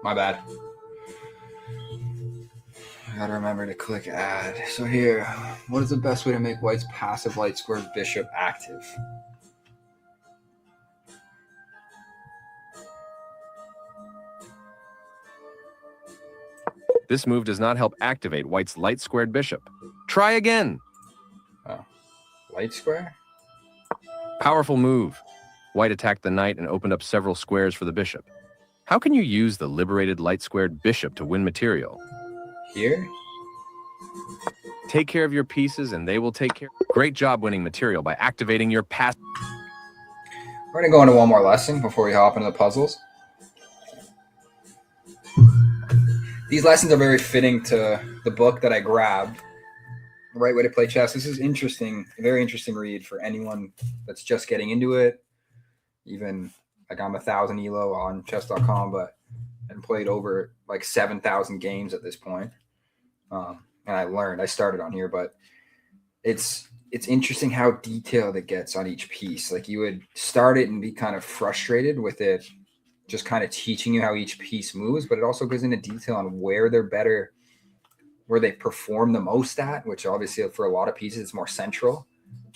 My bad. I gotta remember to click add. So here, what is the best way to make white's passive light square bishop active? This move does not help activate white's light squared bishop. Try again. Oh, light square? Powerful move. White attacked the knight and opened up several squares for the bishop. How can you use the liberated light squared bishop to win material? Here? Take care of your pieces and they will take care. Great job winning material by activating your pass. We're gonna go into one more lesson before we hop into the puzzles. These lessons are very fitting to the book that I grabbed, The Right Way to Play Chess. This is interesting, a very interesting read for anyone that's just getting into it. Even like I'm 1,000 elo on chess.com, but and played over like 7,000 games at this point. And I started on here, but it's interesting how detailed it gets on each piece. Like you would start it and be kind of frustrated with it, just kind of teaching you how each piece moves, but it also goes into detail on where they're better, where they perform the most at, which obviously for a lot of pieces, it's more central.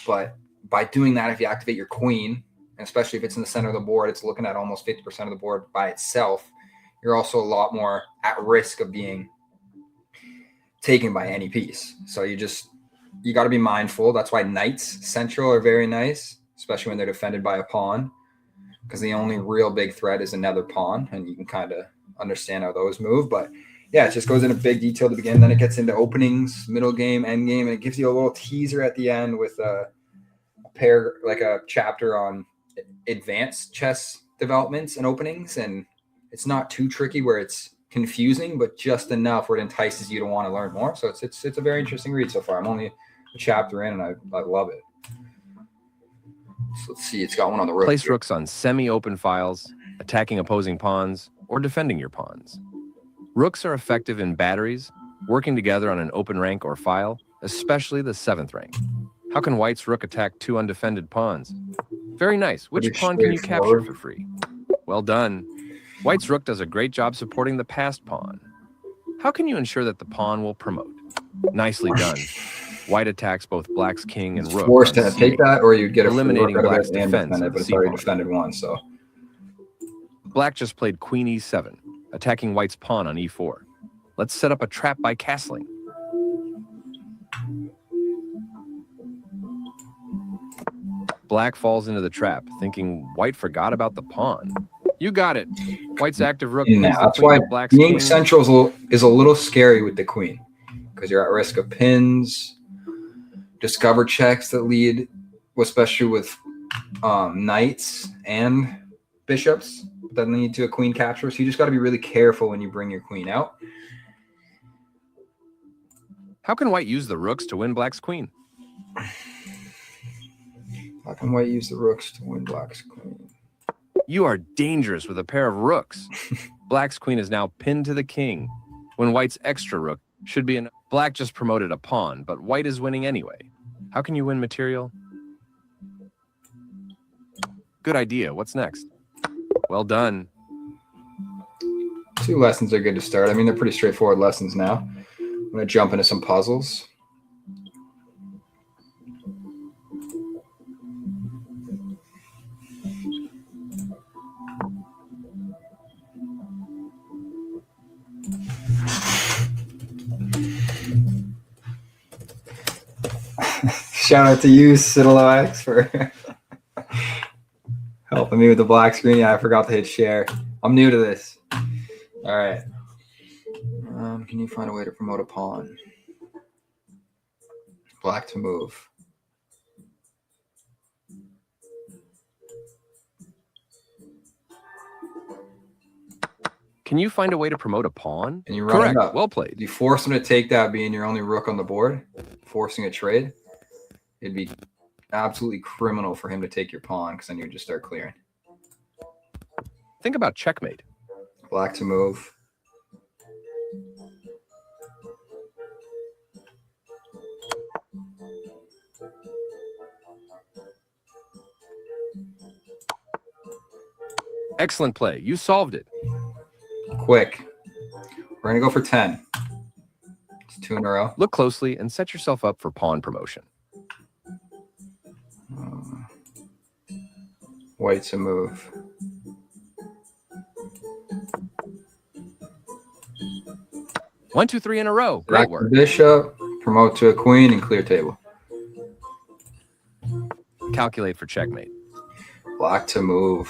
But by doing that, if you activate your queen, especially if it's in the center of the board, it's looking at almost 50% of the board by itself. You're also a lot more at risk of being taken by any piece. So you got to be mindful. That's why knights central are very nice, especially when they're defended by a pawn, because the only real big threat is another pawn, and you can kind of understand how those move. But yeah, it just goes into big detail to begin. Then it gets into openings, middle game, end game, and it gives you a little teaser at the end with a chapter on advanced chess developments and openings. And it's not too tricky where it's confusing, but just enough where it entices you to want to learn more. So it's a very interesting read so far. I'm only a chapter in, and I love it. So let's see. It's got one on the rook. Place rooks on semi-open files, attacking opposing pawns, or defending your pawns. Rooks are effective in batteries, working together on an open rank or file, especially the 7th rank. How can white's rook attack 2 undefended pawns? Very nice. Which pawn can you capture for free? Well done. White's rook does a great job supporting the passed pawn. How can you ensure that the pawn will promote? Nicely done. White attacks both black's king and rook. Forced to take that, or you'd get eliminating black's and defense defend it, but it's already defended once. So black just played queen e7, attacking white's pawn on e4. Let's set up a trap by castling. Black falls into the trap, thinking white forgot about the pawn. You got it. White's active rook. Yeah, that's why being central is a little scary with the queen, because you're at risk of pins, discover checks that lead, especially with knights and bishops that lead to a queen capture. So you just got to be really careful when you bring your queen out. How can white use the rooks to win black's queen? How can white use the rooks to win black's queen? You are dangerous with a pair of rooks. Black's queen is now pinned to the king, when white's extra rook should be Black just promoted a pawn, but white is winning anyway. How can you win material? Good idea. What's next? Well done. 2 lessons are good to start. I mean, they're pretty straightforward lessons now. I'm going to jump into some puzzles. Shout out to you, Citalox, for helping me with the black screen. Yeah, I forgot to hit share. I'm new to this. All right. Can you find a way to promote a pawn? Black to move. Can you find a way to promote a pawn? And you run Correct. it up. Well played. You force him to take that, being your only rook on the board, forcing a trade. It'd be absolutely criminal for him to take your pawn, because then you would just start clearing. Think about checkmate. Black to move. Excellent play. You solved it. Quick. We're going to go for 10. It's 2 in a row. Look closely and set yourself up for pawn promotion. White to move. One, two, three in a row. Back Great to work. bishop, promote to a queen, and clear table. Calculate for checkmate. Black to move.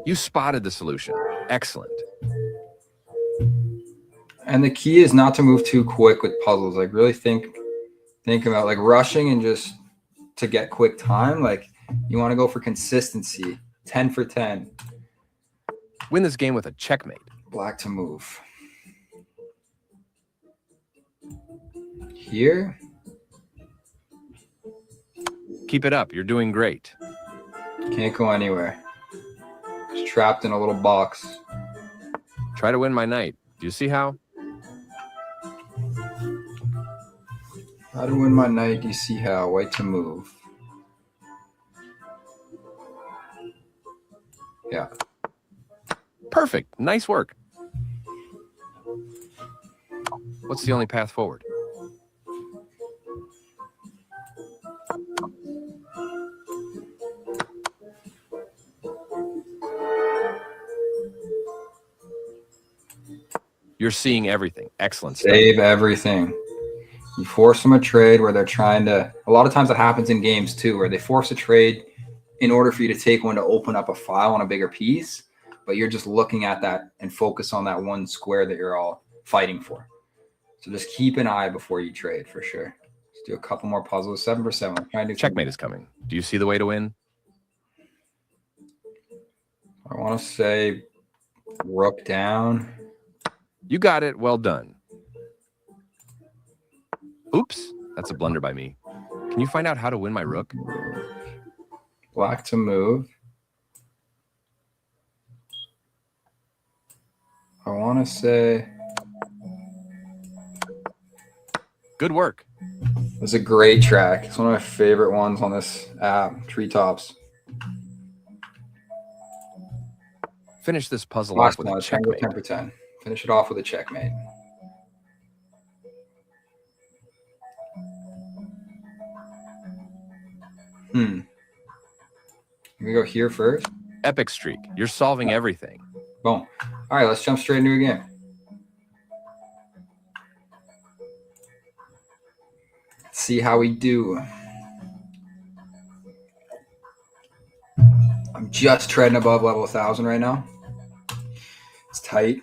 You spotted the solution. Excellent. And the key is not to move too quick with puzzles. Like really think about like rushing and just to get quick time. Like you want to go for consistency. 10 for 10. Win this game with a checkmate. Black to move. Here. Keep it up. You're doing great. Can't go anywhere. Just trapped in a little box. Try to win my knight. Do you see how? How to win my knight? Do you see how? White to move. Yeah. Perfect. Nice work. What's the only path forward? You're seeing everything. Excellent stuff. Save everything. You force them a trade where they're trying to. A lot of times it happens in games too, where they force a trade in order for you to take one to open up a file on a bigger piece, but you're just looking at that and focus on that one square that you're all fighting for. So just keep an eye before you trade for sure. Let's do a couple more puzzles. 7 for 7. I'm trying to do Checkmate is coming. Do you see the way to win? I want to say rook down. You got it. Well done. Oops. That's a blunder by me. Can you find out how to win my rook? Black to move. I want to say Good work. it's a great track. It's one of my favorite ones on this app, Treetops. Finish this puzzle Last off with one, a it's 10 for checkmate. 10. Finish it off with a checkmate. We go here first. Epic streak. You're solving everything. Boom. All right, let's jump straight into a game. Let's see how we do. I'm just treading above level 1,000 right now. It's tight.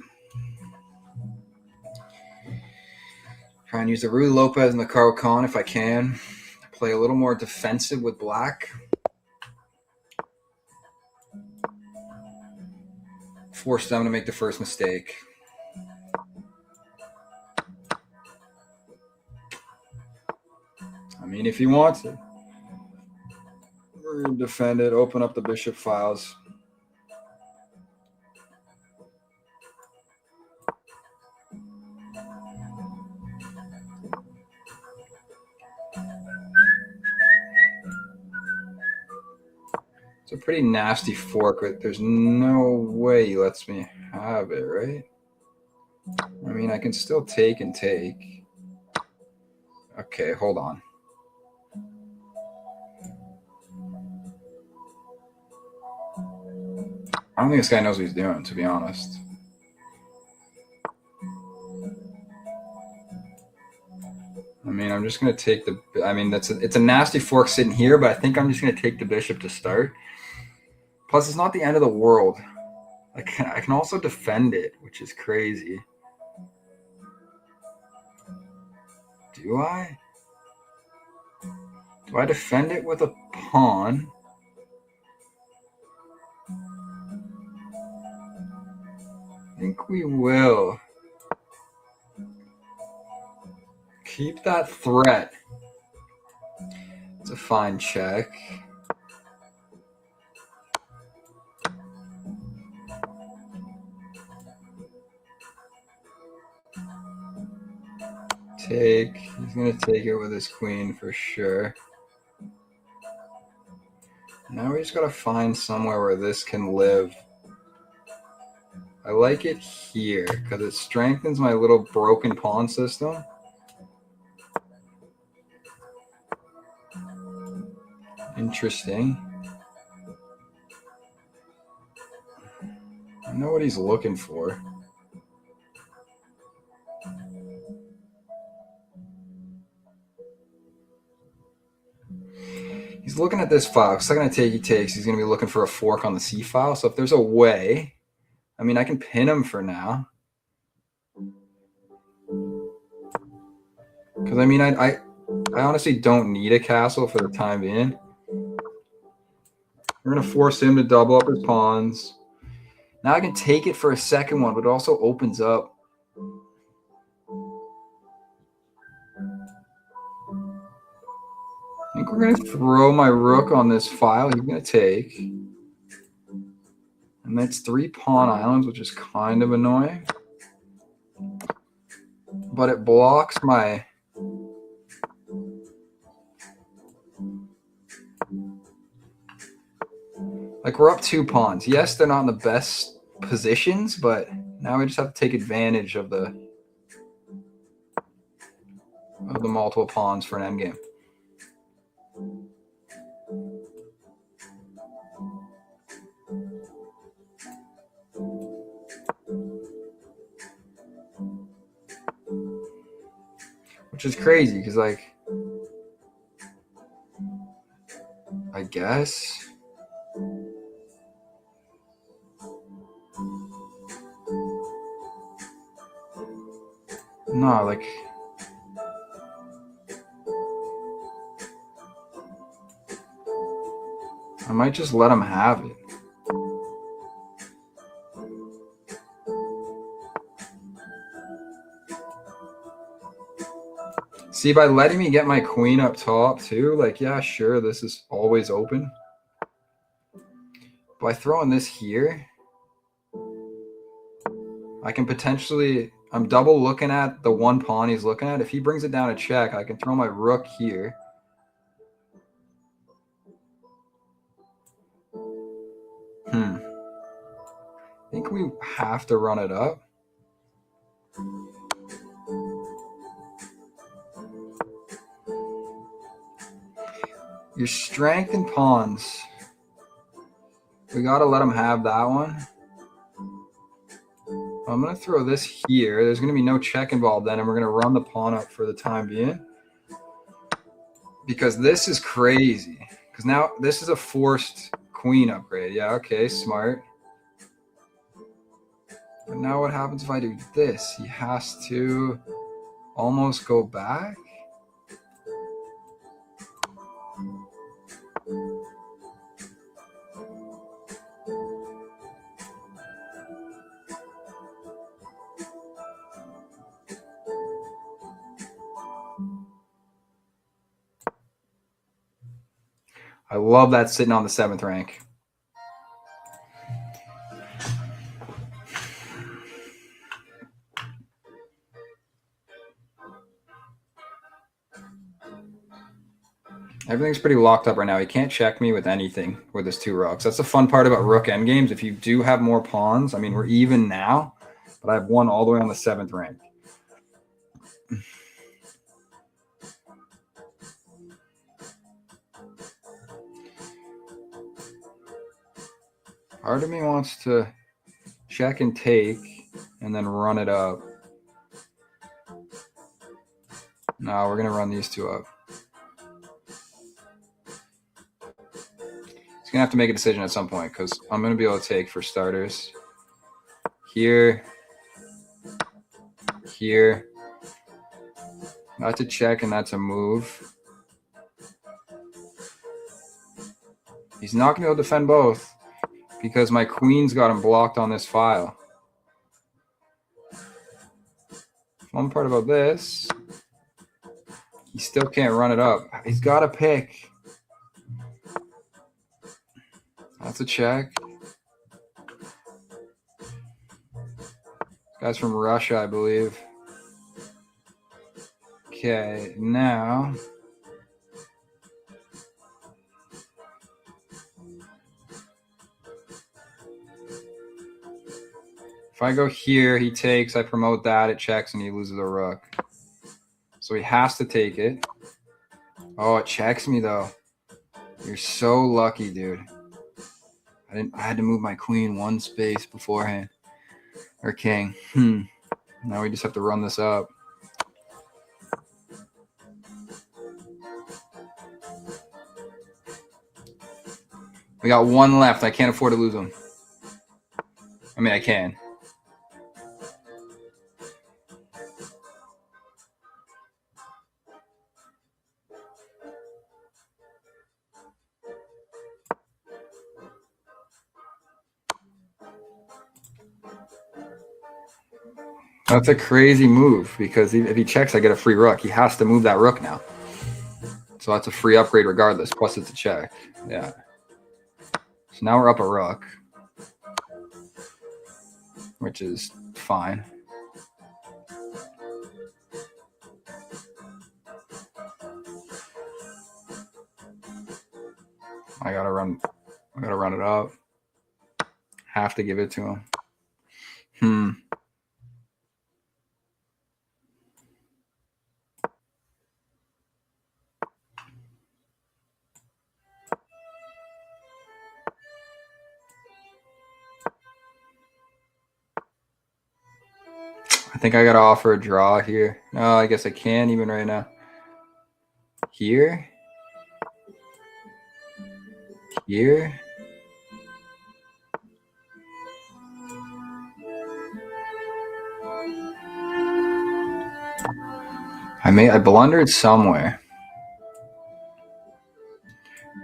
Try and use the Ruy Lopez and the Caro Kann if I can. Play a little more defensive with black. Force them to make the first mistake. I mean, if he wants it. We're going to defend it, open up the bishop files. It's a pretty nasty fork. There's no way he lets me have it, right? I mean, I can still take and take. Okay, hold on. I don't think this guy knows what he's doing, to be honest. I mean, I'm just going to take the... I mean, it's a nasty fork sitting here, but I think I'm just going to take the bishop to start. Plus, it's not the end of the world. I can also defend it, which is crazy. Do I? Do I defend it with a pawn? I think we will. Keep that threat. It's a fine check. Take. He's going to take it with his queen for sure. Now we just gotta find somewhere where this can live. I like it here because it strengthens my little broken pawn system. Interesting. I know what he's looking for. He's looking at this file. Second I take, he takes. He's going to be looking for a fork on the C file. So if there's a way, I mean, I can pin him for now. Because, I mean, I honestly don't need a castle for the time being. We're going to force him to double up his pawns. Now I can take it for a second one, but it also opens up. I think we're going to throw my rook on this file. He's going to take. And that's 3 pawn islands, which is kind of annoying. But it blocks my... Like, we're up 2 pawns. Yes, they're not in the best positions, but now we just have to take advantage of the multiple pawns for an endgame. Which is crazy, because, like, I guess... No, like... I might just let him have it. See, by letting me get my queen up top too, like, yeah, sure, this is always open. By throwing this here, I can potentially... I'm double looking at the 1 pawn he's looking at. If he brings it down to check, I can throw my rook here. I think we have to run it up. Your strength and pawns. We got to let him have that one. I'm going to throw this here. There's going to be no check involved then, and we're going to run the pawn up for the time being. Because this is crazy. Because now this is a forced queen upgrade. Yeah, okay, smart. But now what happens if I do this? He has to almost go back. I love that sitting on the 7th rank. Everything's pretty locked up right now. He can't check me with anything with his 2 rooks. That's the fun part about rook endgames. If you do have more pawns, I mean, we're even now, but I have one all the way on the 7th rank. Part of me wants to check and take and then run it up. No, we're going to run these 2 up. He's going to have to make a decision at some point because I'm going to be able to take for starters. Here. Here. That's a check and that's a move. He's not going to be able to defend both because my queen's got him blocked on this file. One part about this, he still can't run it up. He's got to pick. That's a check. This guy's from Russia, I believe. Okay, now If I go here, he takes, I promote that, it checks, and he loses a rook. So he has to take it. Oh, it checks me, though. You're so lucky, dude. I had to move my queen one space beforehand. Or king. Now we just have to run this up. We got one left. I can't afford to lose him. I mean, I can. That's a crazy move because if he checks, I get a free rook. He has to move that rook now. So that's a free upgrade regardless. Plus it's a check. Yeah. So now we're up a rook, which is fine. I gotta run it up. Have to give it to him. I think I gotta offer a draw here. No, I guess I can even right now. Here. Here. I blundered somewhere.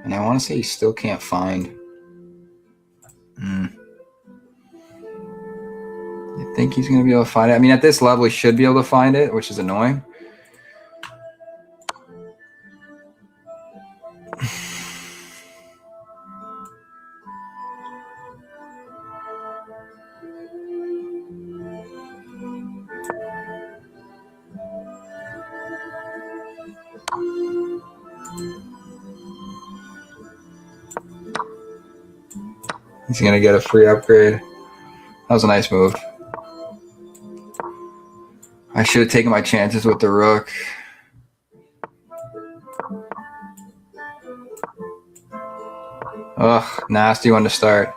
And I want to say he still can't find. I think he's going to be able to find it. I mean, at this level, he should be able to find it, which is annoying. He's going to get a free upgrade. That was a nice move. I should have taken my chances with the rook. Ugh, nasty one to start.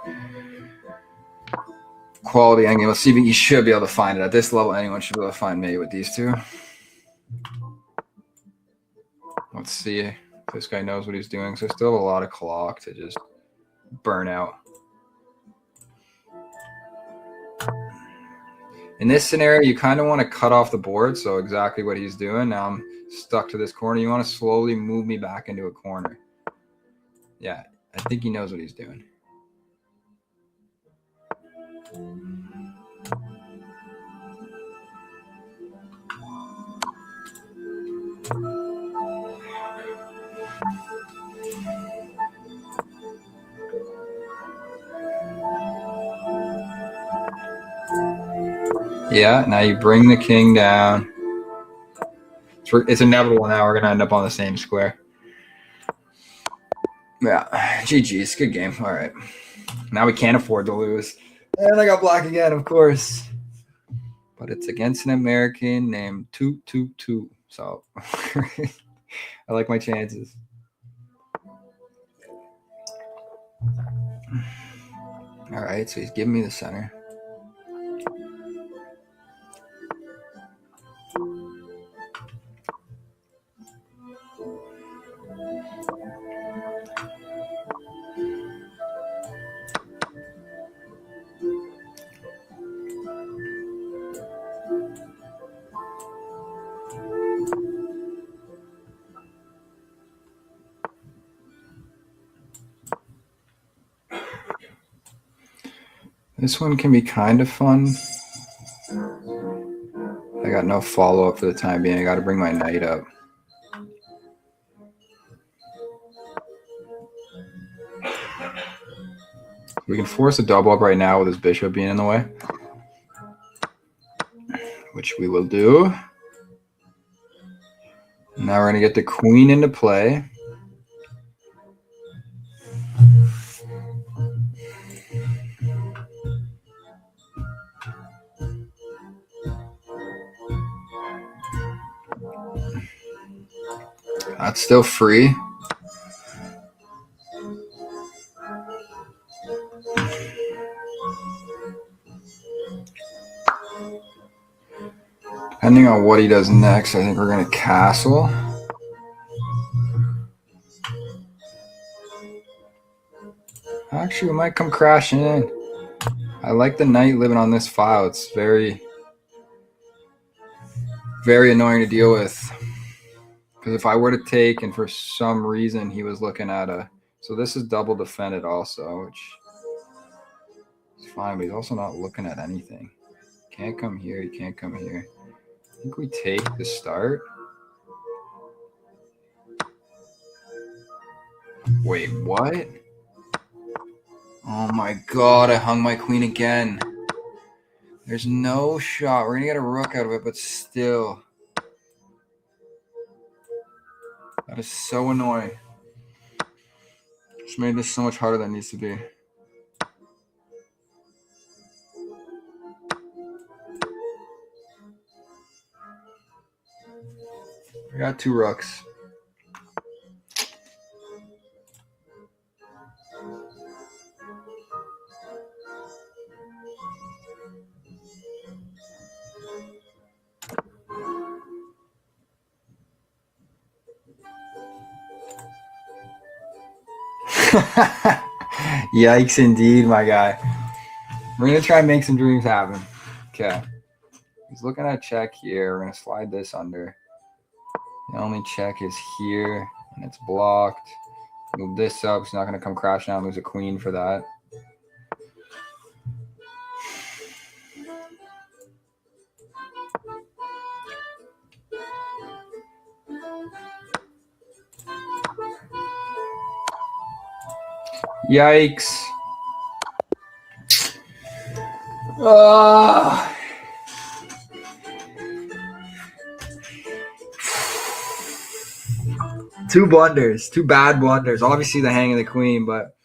Quality endgame. Let's see if he should be able to find it. At this level, anyone should be able to find me with these two. Let's see if this guy knows what he's doing. So I still have a lot of clock to just burn out. In this scenario, you kind of want to cut off the board, so exactly what he's doing. Now I'm stuck to this corner. You want to slowly move me back into a corner. Yeah, I think he knows what he's doing. Yeah, now you bring the king down. It's inevitable now we're going to end up on the same square. Yeah, GG's. Good game. All right. Now we can't afford to lose. And I got black again, of course. But it's against an American named 222. So I like my chances. All right, so he's giving me the center. This one can be kind of fun. I got no follow-up for the time being. I got to bring my knight up. We can force a double up right now with his bishop being in the way, which we will do. Now we're going to get the queen into play. That's still free. Depending on what he does next, I think we're going to castle. Actually, we might come crashing in. I like the knight living on this file. It's very, very annoying to deal with. Because if I were to take, and for some reason he was looking at a... So this is double defended also, which is fine, but he's also not looking at anything. Can't come here, he can't come here. I think we take the start. Wait, what? Oh my god, I hung my queen again. There's no shot. We're going to get a rook out of it, but still. That is so annoying. Just made this so much harder than it needs to be. I got 2 rooks. Yikes indeed, my guy. We're going to try and make some dreams happen. Okay. He's looking at check here. We're going to slide this under. The only check is here, and it's blocked. Move this up. He's not going to come crashing out and lose a queen for that. Yikes. Oh. Two blunders, 2 bad blunders. Obviously the hang of the queen, but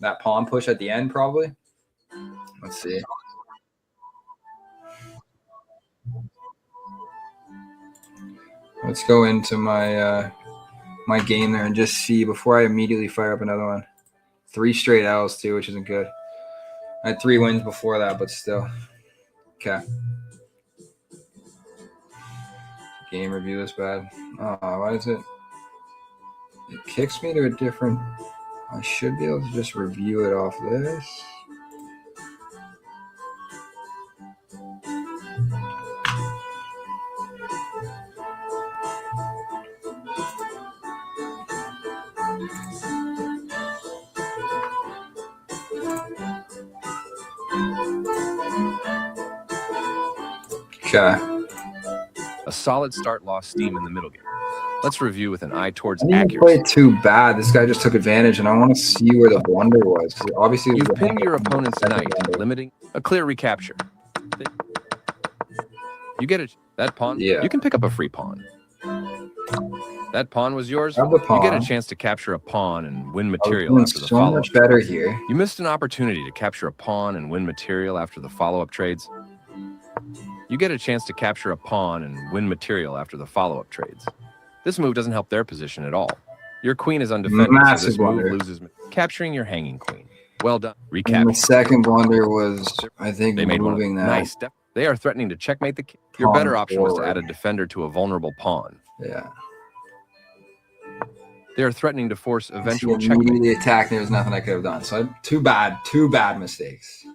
that pawn push at the end probably. Let's see. Let's go into my my game there and just see before I immediately fire up another one. 3 straight L's too, which isn't good. I had 3 wins before that, but still. Okay. Game review this bad. Why is it? It kicks me to a different... I should be able to just review it off this. Okay. A solid start lost steam in the middle game. Let's review with an eye towards I didn't accuracy. play too bad. This guy just took advantage, and I want to see where the blunder was. Obviously, You've pinned your opponent's knight, limiting a clear recapture. You get it. That pawn. Yeah. You can pick up a free pawn. That pawn was yours. Grab the pawn. You get a chance to capture a pawn and win I was material doing after the so follow-up. much better here. You missed an opportunity to capture a pawn and win material after the follow-up trades. You get a chance to capture a pawn and win material after the follow-up trades. This move doesn't help their position at all. Your queen is undefended, Massive so this move blunder. loses, capturing your hanging queen. Well done. And Recapture. the second blunder was, I think, They made one. moving that. Nice step. They are threatening to checkmate the king. Your Pawn better option was to forward. add a defender to a vulnerable pawn. Yeah. They are threatening to force He eventual checkmate. immediately attacked. There was nothing I could have done. So two bad mistakes.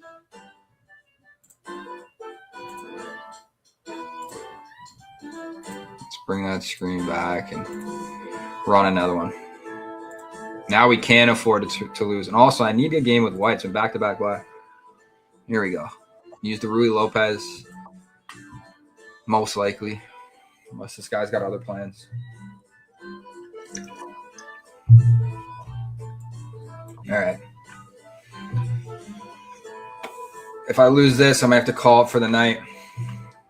Let's bring that screen back and run another one. Now we can afford to lose. And also, I need a game with white, so back-to-back black. Here we go. Use the Rui Lopez, most likely, unless this guy's got other plans. All right. If I lose this, I might have to call it for the night.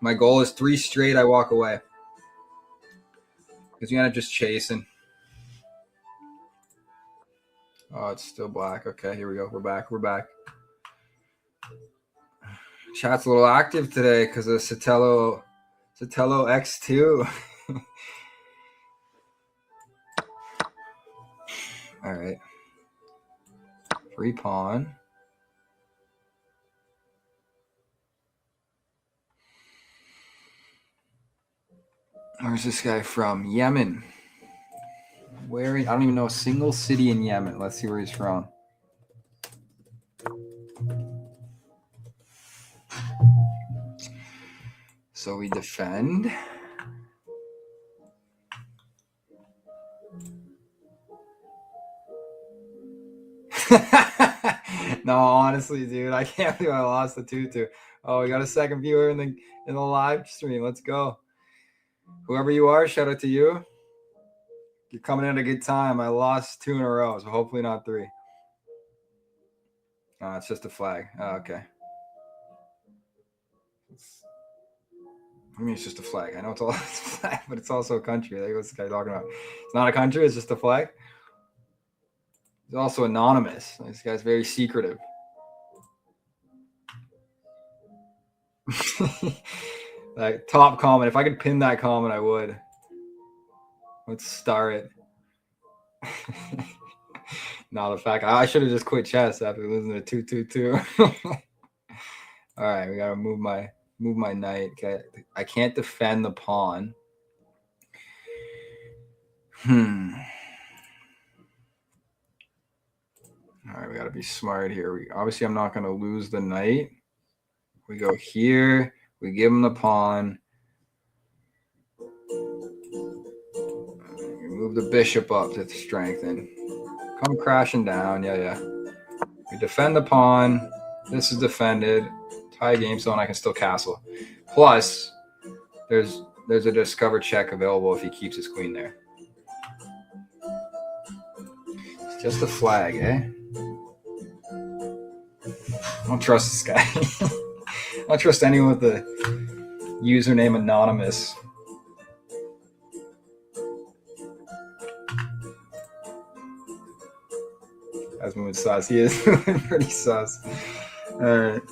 My goal is 3 straight. I walk away. Because you're not just chasing. Oh, it's still black. Okay, here we go. We're back. Chat's a little active today because of Sotelo X2. All right. Free pawn. Where's this guy from? Yemen. Where? I don't even know a single city in Yemen. Let's see where he's from. So we defend. No, honestly, dude, I can't believe I lost the 2-2. Oh, we got a second viewer in the live stream. Let's go. Whoever you are, shout out to you. You're coming in at a good time. I lost 2 in a row, so hopefully not 3. It's just a flag. Oh, okay. I mean, it's just a flag. I know it's a flag, but it's also a country. Like, what's this guy talking about? It's not a country. It's just a flag. He's also anonymous. This guy's very secretive. Like, top comment. If I could pin that comment, I would. Let's star it. No, the fact I should have just quit chess after losing to 2-2-2. All right, we gotta move my knight. Okay, I can't defend the pawn. All right, we gotta be smart here. Obviously, I'm not gonna lose the knight. We go here. We give him the pawn. We move the bishop up to strengthen. Come crashing down. Yeah. We defend the pawn. This is defended. Tie game zone. I can still castle. Plus, there's a discover check available if he keeps his queen there. It's just a flag, eh? I don't trust this guy. I don't trust anyone with the username anonymous. That's moving sus. He is moving pretty sus. All right.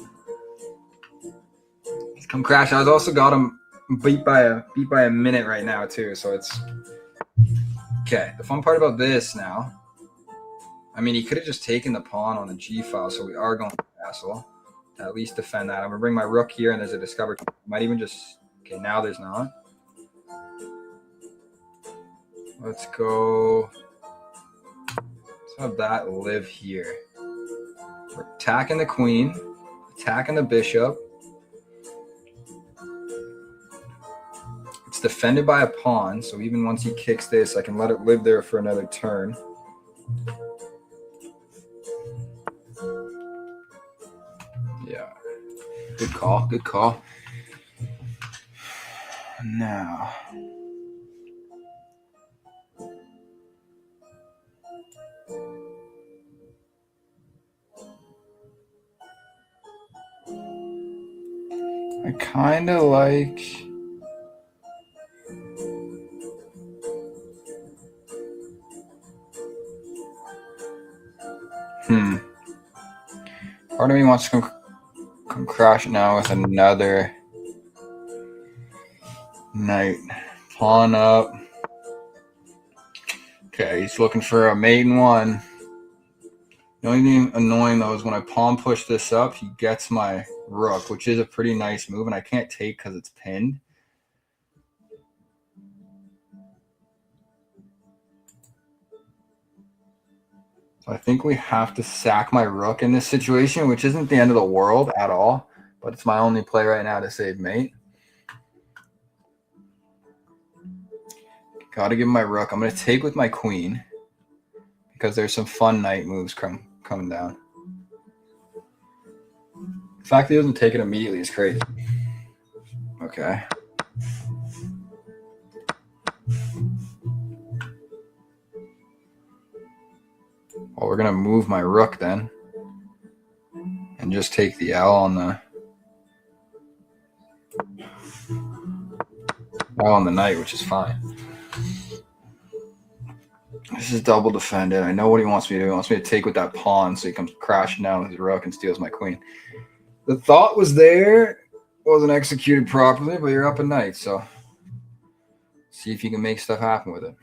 He's come crash. I also got him beat by a minute right now too. So it's okay. The fun part about this now, I mean, he could have just taken the pawn on the G file. So we are going to castle to at least defend that. I'm gonna bring my rook here, and there's a discover. Might even just okay. Now there's not. Let's go. Let's have that live here. We're attacking the queen, attacking the bishop. It's defended by a pawn, so even once he kicks this, I can let it live there for another turn. Yeah. Good call. Good call. Now. I kind of like... Part of me wants to come crash now with another knight. Pawn up. Okay, he's looking for a mate in one. The only thing annoying though is when I pawn push this up, he gets my rook, which is a pretty nice move, and I can't take because it's pinned. So I think we have to sack my rook in this situation, which isn't the end of the world at all, but it's my only play right now to save mate. Got to give him my rook. I'm going to take with my queen because there's some fun knight moves coming down. The fact that he doesn't take it immediately is crazy. Okay. Well, we're going to move my rook then and just take the L on the knight, which is fine. This is double defended. I know what he wants me to do. He wants me to take with that pawn so he comes crashing down with his rook and steals my queen. The thought was there. Wasn't executed properly, but you're up a knight, so see if you can make stuff happen with it.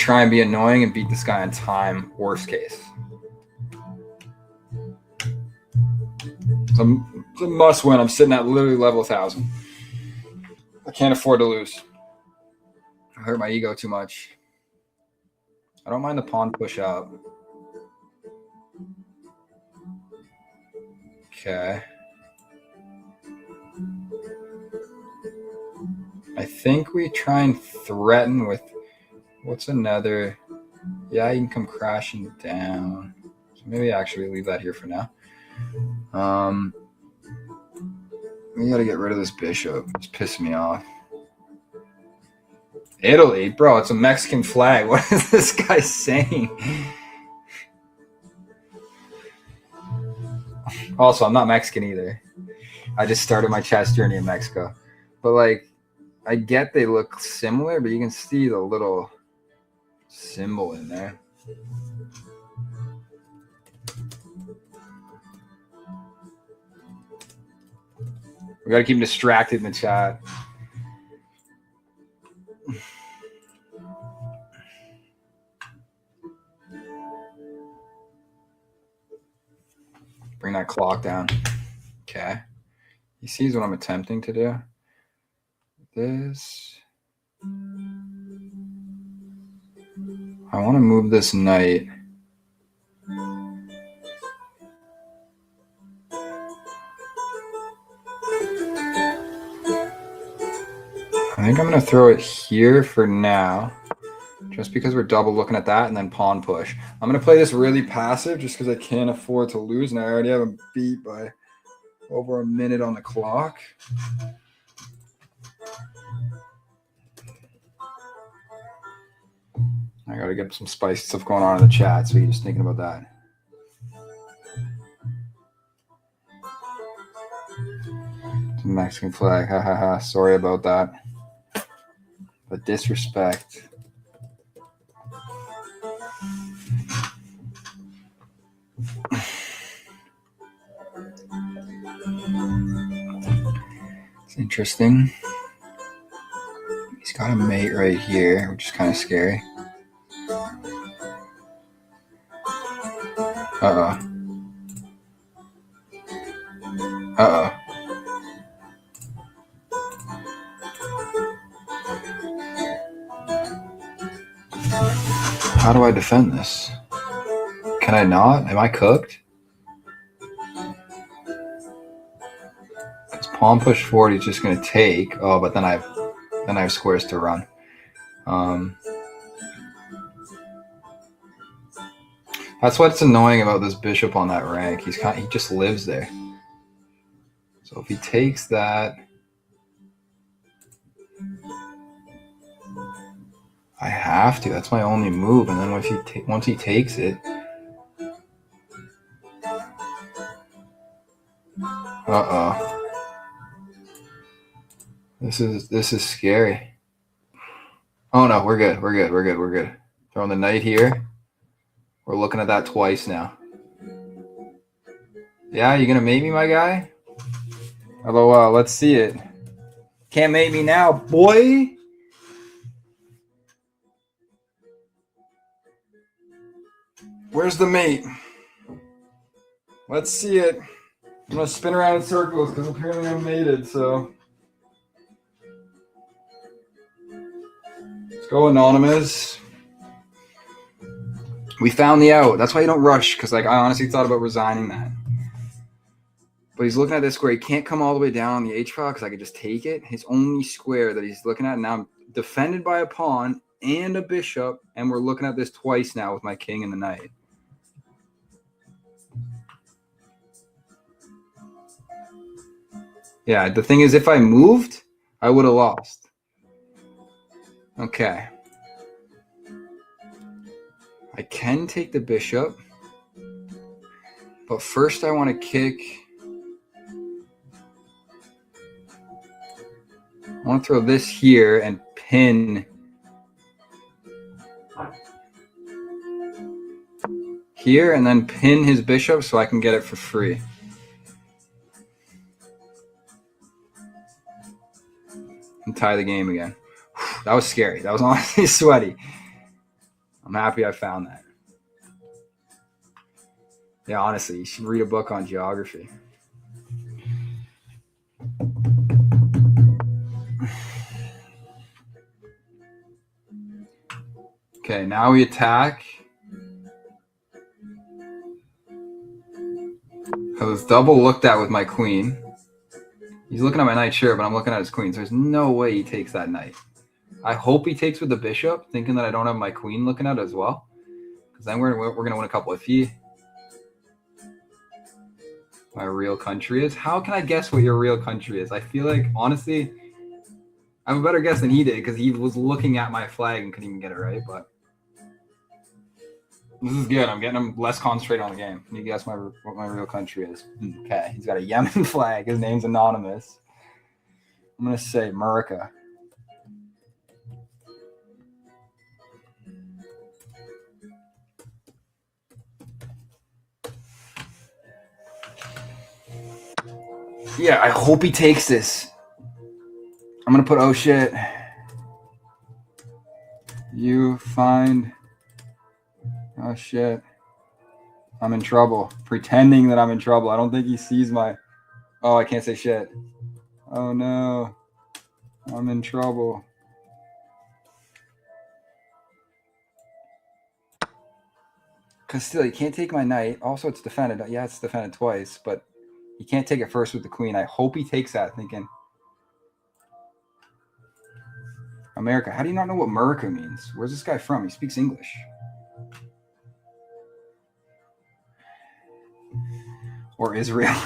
try and be annoying and beat this guy on time, worst case. It's a must win. I'm sitting at literally level 1,000. I can't afford to lose. I hurt my ego too much. I don't mind the pawn push up. Okay. I think we try and threaten with what's another. Yeah, you can come crashing down. So maybe actually leave that here for now. We gotta get rid of this bishop. It's pissing me off. Italy, bro, it's a Mexican flag. What is this guy saying? Also, I'm not Mexican either. I just started my chess journey in Mexico. But like, I get they look similar, but you can see the little symbol in there. We gotta keep him distracted in the chat. Bring that clock down. Okay. He sees what I'm attempting to do. This. I want to move this knight. I think I'm going to throw it here for now, just because we're double looking at that, and then pawn push. I'm going to play this really passive just because I can't afford to lose, and I already have him beat by over a minute on the clock. I got to get some spicy stuff going on in the chat, so you're just thinking about that. It's a Mexican flag. Ha ha ha. Sorry about that. But disrespect. It's interesting. He's got a mate right here, which is kind of scary. Uh-oh. Uh-oh. How do I defend this? Can I not? Am I cooked? Because pawn push forward is just going to take. Oh, but then I have squares to run. That's what's annoying about this bishop on that rank. He just lives there. So if he takes that, I have to. That's my only move. And then once he takes it, this is scary. Oh no, we're good. Throwing the knight here. We're looking at that twice now. Yeah, you gonna mate me, my guy? LOL, let's see it. Can't mate me now, boy. Where's the mate? Let's see it. I'm gonna spin around in circles because apparently I'm mated, so. Let's go, Anonymous. We found the out. That's why you don't rush, because like I honestly thought about resigning that. But he's looking at this square. He can't come all the way down on the H file because I could just take it. His only square that he's looking at now, I'm defended by a pawn and a bishop, and we're looking at this twice now with my king and the knight. Yeah, the thing is, if I moved, I would have lost. Okay. I can take the bishop, but first I want to kick. I want to throw this here and pin here and then pin his bishop so I can get it for free. And tie the game again. That was scary. That was honestly sweaty. I'm happy I found that. Yeah, honestly, you should read a book on geography. Okay, now we attack. I was double looked at with my queen. He's looking at my knight, sure, but I'm looking at his queen, so there's no way he takes that knight. I hope he takes with the bishop, thinking that I don't have my queen looking at it as well. Because then we're going to win a couple. If he... My real country is? How can I guess what your real country is? I feel like, honestly, I have a better guess than he did because he was looking at my flag and couldn't even get it right, but... This is good. I'm getting him less concentrated on the game. Can you guess what my real country is? Okay, he's got a Yemen flag. His name's anonymous. I'm going to say America. Yeah, I hope he takes this. I'm going to put, oh shit. You find... Oh shit. I'm in trouble. Pretending that I'm in trouble. I don't think he sees my... Oh, I can't say shit. Oh no. I'm in trouble. Because still, you can't take my knight. Also, it's defended. Yeah, it's defended twice, but he can't take it first with the queen. I hope he takes that, thinking... America. How do you not know what America means? Where's this guy from? He speaks English. Or Israel.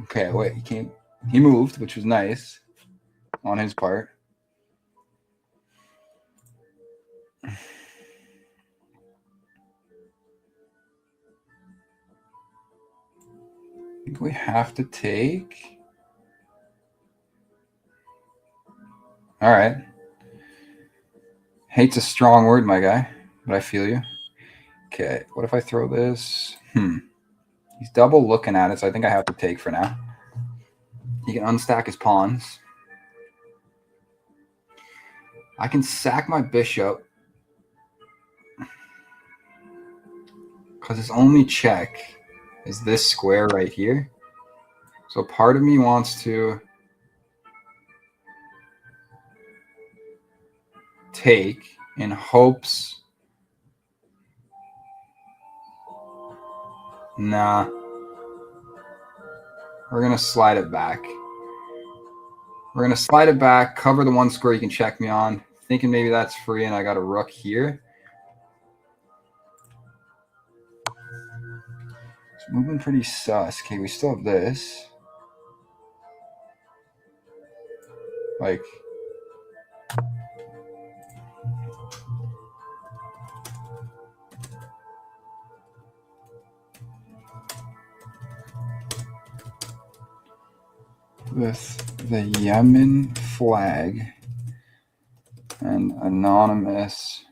Okay, wait. He came. He moved, which was nice on his part. I think we have to take... All right. Hate's a strong word, my guy, but I feel you. Okay, what if I throw this? He's double looking at it, so I think I have to take for now. He can unstack his pawns. I can sack my bishop. Because his only check is this square right here. So part of me wants to take in hopes... Nah. We're going to slide it back. We're going to slide it back, cover the one square you can check me on, thinking maybe that's free and I got a rook here. It's moving pretty sus. Okay, we still have this. Like... with the Yemen flag and anonymous.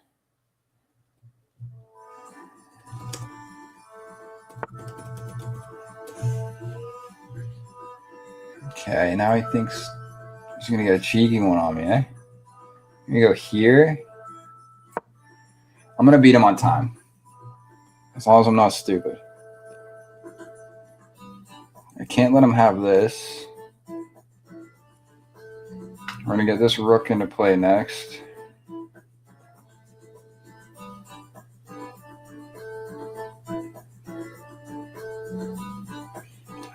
Okay, now he thinks he's going to get a cheeky one on me, eh? I'm going to go here. I'm going to beat him on time. As long as I'm not stupid. I can't let him have this. We're going to get this rook into play next.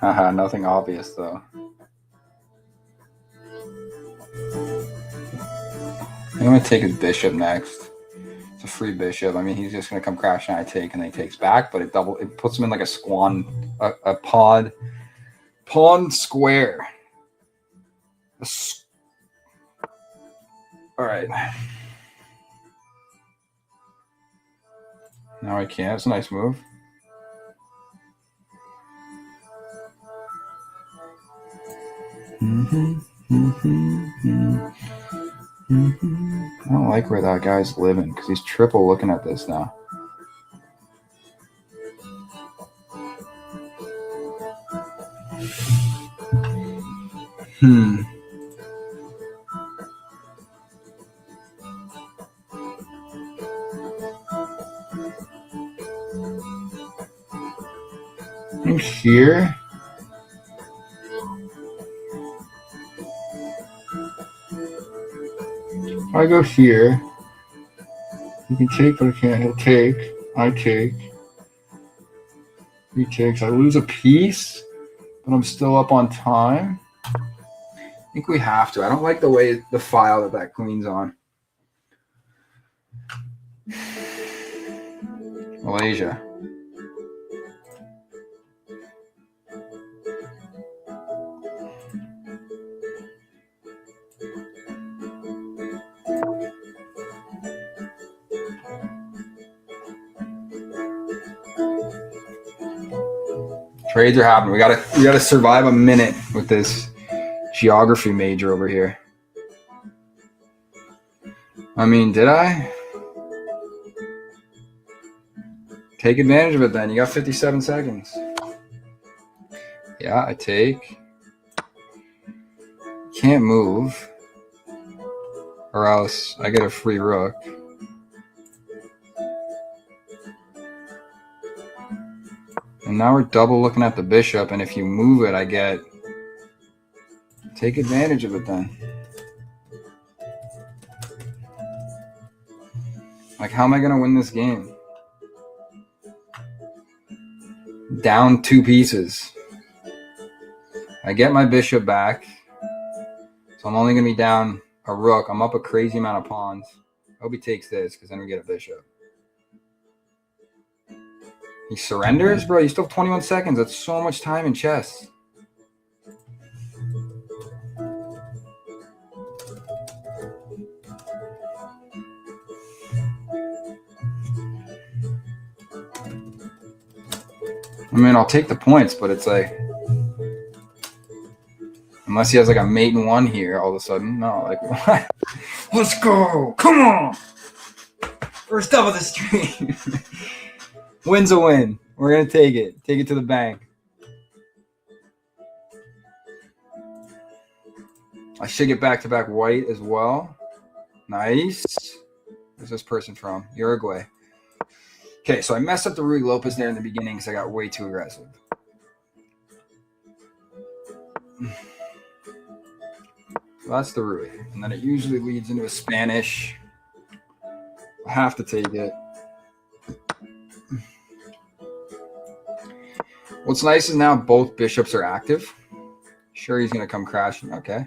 Haha, nothing obvious though. I'm going to take his bishop next. It's a free bishop. I mean, he's just going to come crashing. I take, and then he takes back, but it puts him in like a pawn square. All right. Now I can't. It's a nice move. I don't like where that guy's living because he's triple looking at this now. I'm here. If I go here, you can take, but I can't. He'll take. I take. He takes. I lose a piece, but I'm still up on time. I think we have to. I don't like the way the file that queen's on. Malaysia. Trades are happening. We gotta survive a minute with this geography major over here. I mean, did I? Take advantage of it then. You got 57 seconds. Yeah, I take. Can't move. Or else I get a free rook. And now we're double looking at the bishop, and if you move it, I get... Take advantage of it then. Like, how am I going to win this game? Down 2 pieces. I get my bishop back. So I'm only going to be down a rook. I'm up a crazy amount of pawns. I hope he takes this, because then we get a bishop. He surrenders? Bro, you still have 21 seconds. That's so much time in chess. I mean, I'll take the points, but it's like... Unless he has like a mate in 1 here all of a sudden. No, like, what? Let's go! Come on! First up of the stream. Win's a win. We're going to take it. Take it to the bank. I should get back-to-back white as well. Nice. Where's this person from? Uruguay. Okay, so I messed up the Ruy Lopez there in the beginning because I got way too aggressive. So that's the Ruy. And then it usually leads into a Spanish. I have to take it. What's nice is now both bishops are active. Sure, he's going to come crashing. Okay.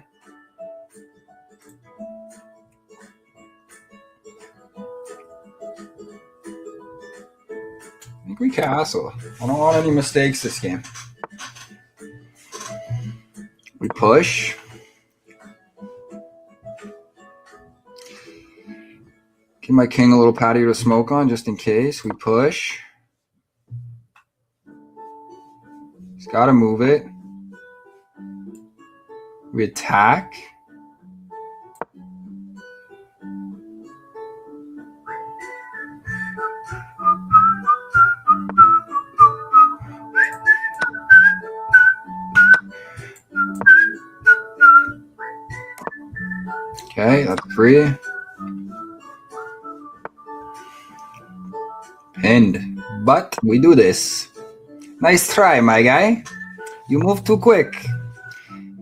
I think we castle. I don't want any mistakes this game. We push. Give my king a little patio to smoke on just in case. We push. He's got to move it. We attack. Okay, that's free. Pinned. But we do this. Nice try, my guy. You moved too quick.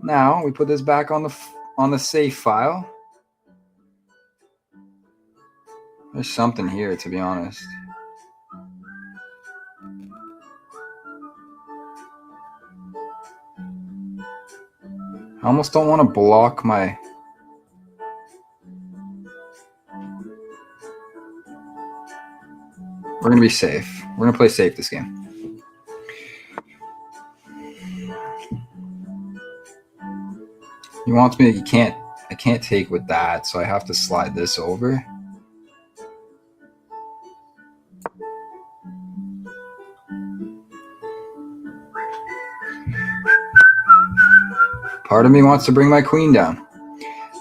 Now we put this back on the safe file. There's something here, to be honest. I almost don't want to block my... We're going to be safe. We're going to play safe this game. He wants me to... I can't take with that, so I have to slide this over. Part of me wants to bring my queen down.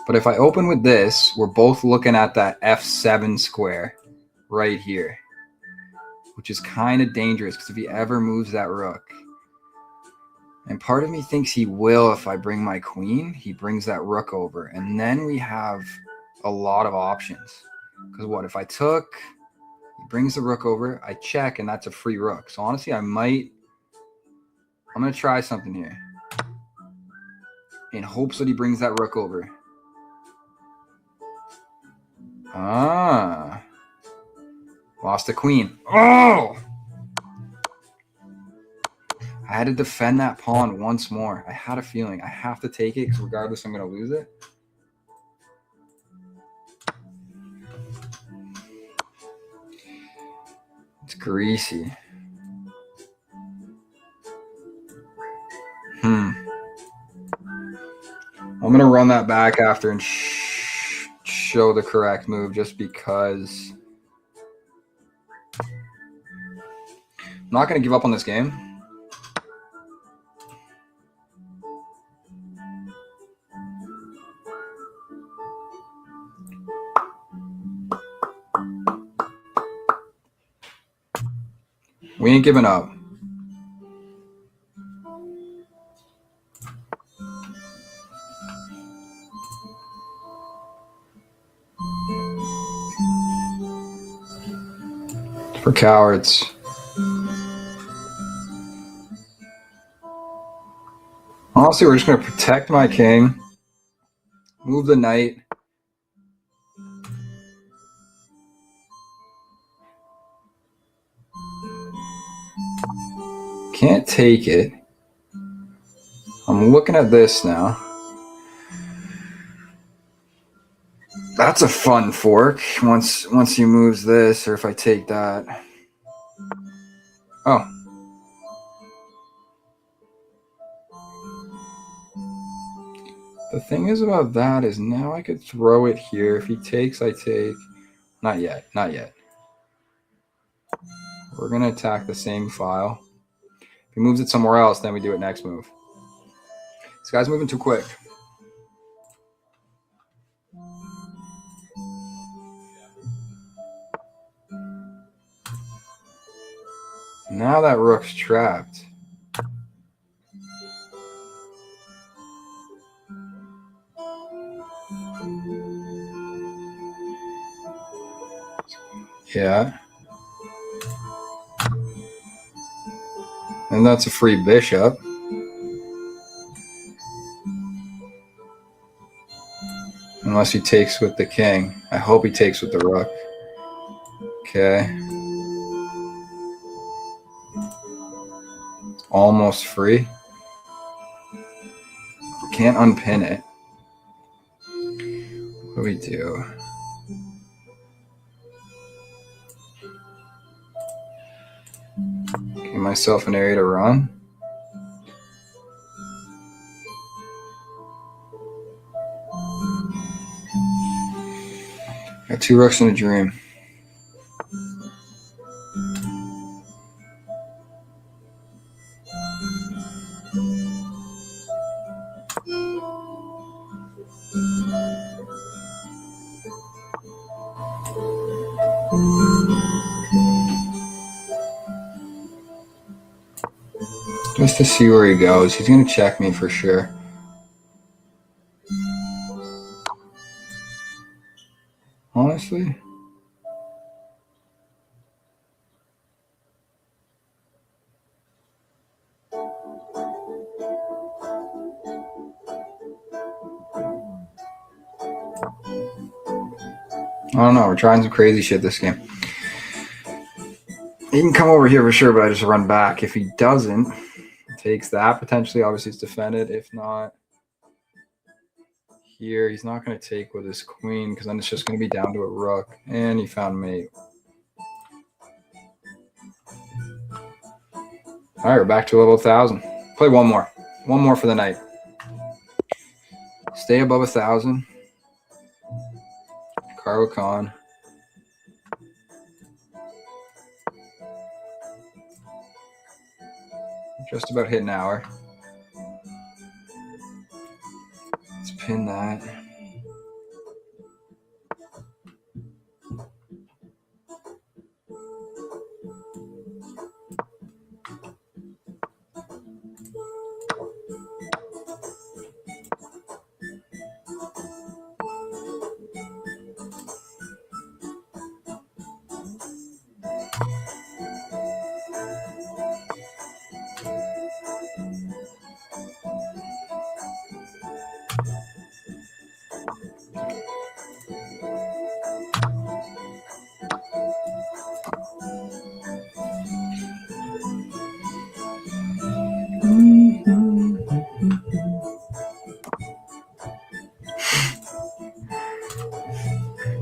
But if I open with this, we're both looking at that F7 square right here, which is kind of dangerous because if he ever moves that rook, and part of me thinks he will if I bring my queen, he brings that rook over, and then we have a lot of options. Because what, if I took, he brings the rook over, I check, and that's a free rook. So honestly, I might I'm going to try something here. In hopes that he brings that rook over. Ah. Lost the queen. Oh! I had to defend that pawn once more. I had a feeling. I have to take it because regardless, I'm going to lose it. It's greasy. I'm going to run that back after and show the correct move just because I'm not going to give up on this game. We ain't giving up. For cowards. Honestly, we're just going to protect my king. Move the knight. Can't take it. I'm looking at this now. That's a fun fork once he moves this, or if I take that. Oh. The thing is about that is now I could throw it here. If he takes, I take. Not yet. Not yet. We're going to attack the same file. If he moves it somewhere else, then we do it next move. This guy's moving too quick. Now that rook's trapped. Yeah. And that's a free bishop. Unless he takes with the king. I hope he takes with the rook. Okay. Almost free. Can't unpin it. What do we do? Give myself an area to run. Got 2 rooks in a dream. Just to see where he goes. He's going to check me for sure. Honestly. I don't know. We're trying some crazy shit this game. He can come over here for sure, but I just run back. If he doesn't, takes that potentially. Obviously, it's defended. If not, here, he's not going to take with his queen because then it's just going to be down to a rook. And he found mate. All right, we're back to level 1,000. Play one more. One more for the night. Stay above 1,000. Caro-Kann. Just about hit an hour. Let's pin that.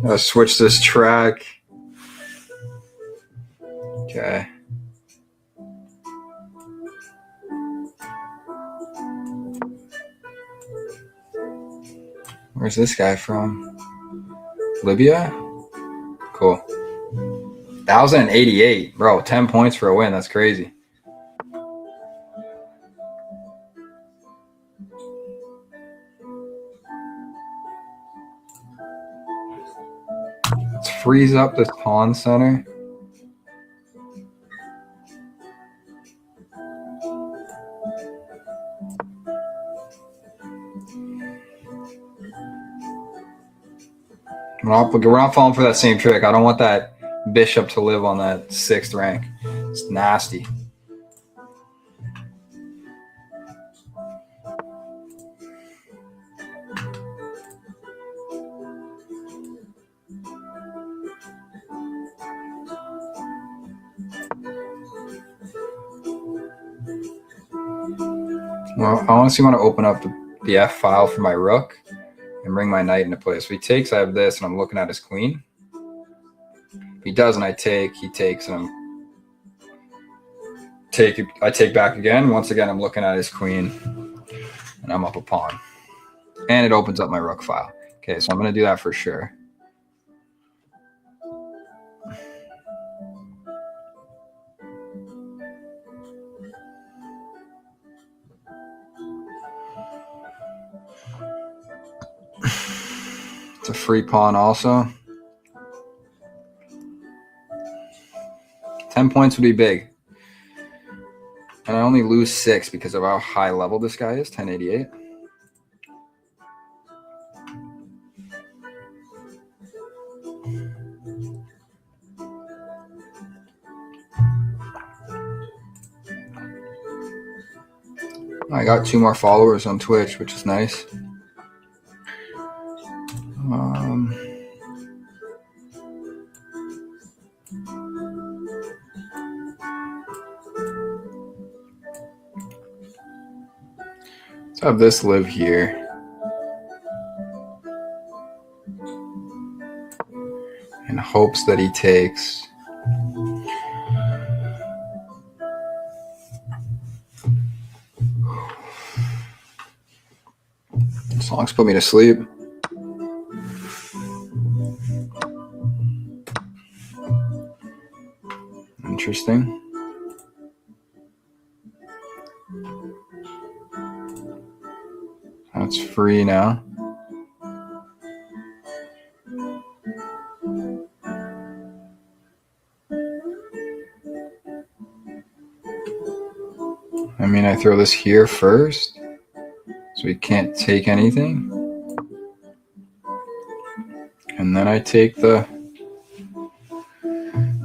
I'll switch this track. Okay. Where's this guy from? Libya? Cool. 1,088. Bro, 10 points for a win. That's crazy. Let's freeze up this pawn center. We're not falling for that same trick. I don't want that bishop to live on that 6th rank. It's nasty. Well, I honestly want to open up the F file for my rook and bring my knight into place. If he takes, I have this, and I'm looking at his queen. If he doesn't, I take. He takes, and I take back again. Once again, I'm looking at his queen, and I'm up a pawn. And it opens up my rook file. Okay, so I'm going to do that for sure. It's a free pawn also. 10 points would be big. And I only lose 6 because of how high level this guy is, 1088. I got 2 more followers on Twitch, which is nice. Let's have this live here. In hopes that he takes. Songs put me to sleep. Interesting. That's free now. I mean, I throw this here first, so he can't take anything. And then I take the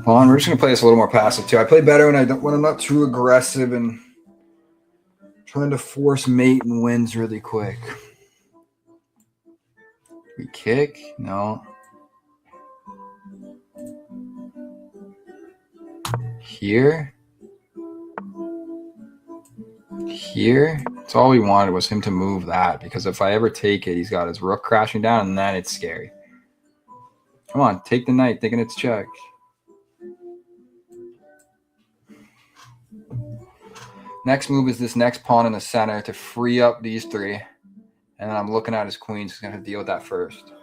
pawn. We're just going to play this a little more passive, too. I play better when I'm not too aggressive and trying to force mate and wins really quick. We kick? No. Here? Here? That's all we wanted was him to move that, because if I ever take it, he's got his rook crashing down, and then it's scary. Come on, take the knight, thinking it's check. Next move is this next pawn in the center to free up these 3. And then I'm looking at his queen, so he's going to deal with that first.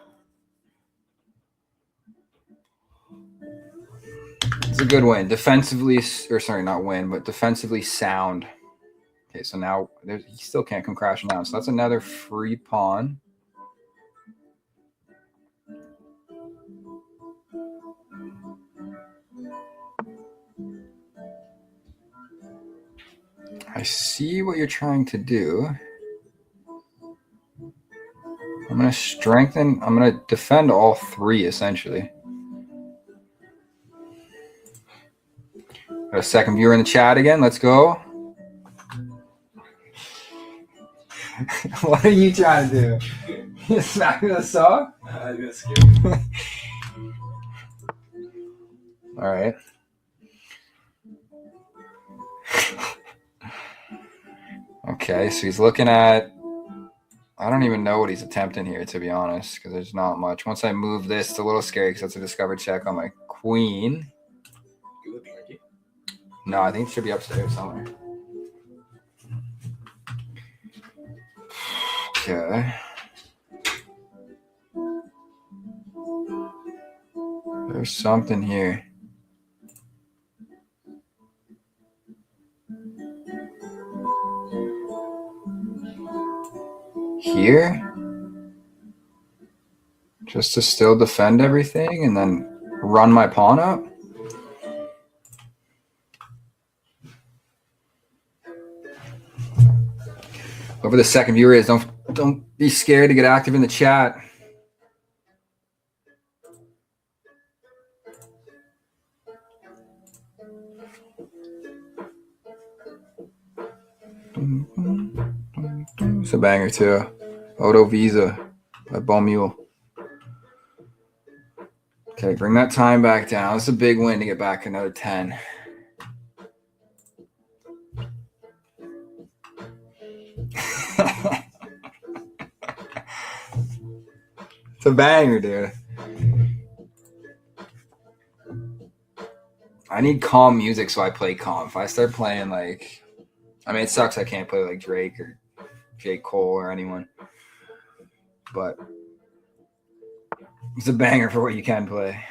It's a good win. Defensively, or sorry, not win, but defensively sound. Okay, so now he still can't come crashing down. So that's another free pawn. I see what you're trying to do. I'm going to strengthen. I'm going to defend all 3, essentially. Got a second viewer in the chat again. Let's go. What are you trying to do? You smack me with a saw? I got scared. All right. Okay, so he's looking at. I don't even know what he's attempting here, to be honest, because there's not much. Once I move this, it's a little scary because that's a discovered check on my queen. You looking, Ricky? No, I think it should be upstairs somewhere. Okay. There's something here. Here? Just to still defend everything and then run my pawn up? Whoever the second viewer is, don't be scared to get active in the chat. It's a banger too. Odo Visa by Baumule. Okay, bring that time back down. It's a big win to get back another 10. It's a banger, dude. I need calm music, so I play calm. If I start playing like, I mean, it sucks I can't play like Drake or J. Cole or anyone, but it's a banger for what you can play.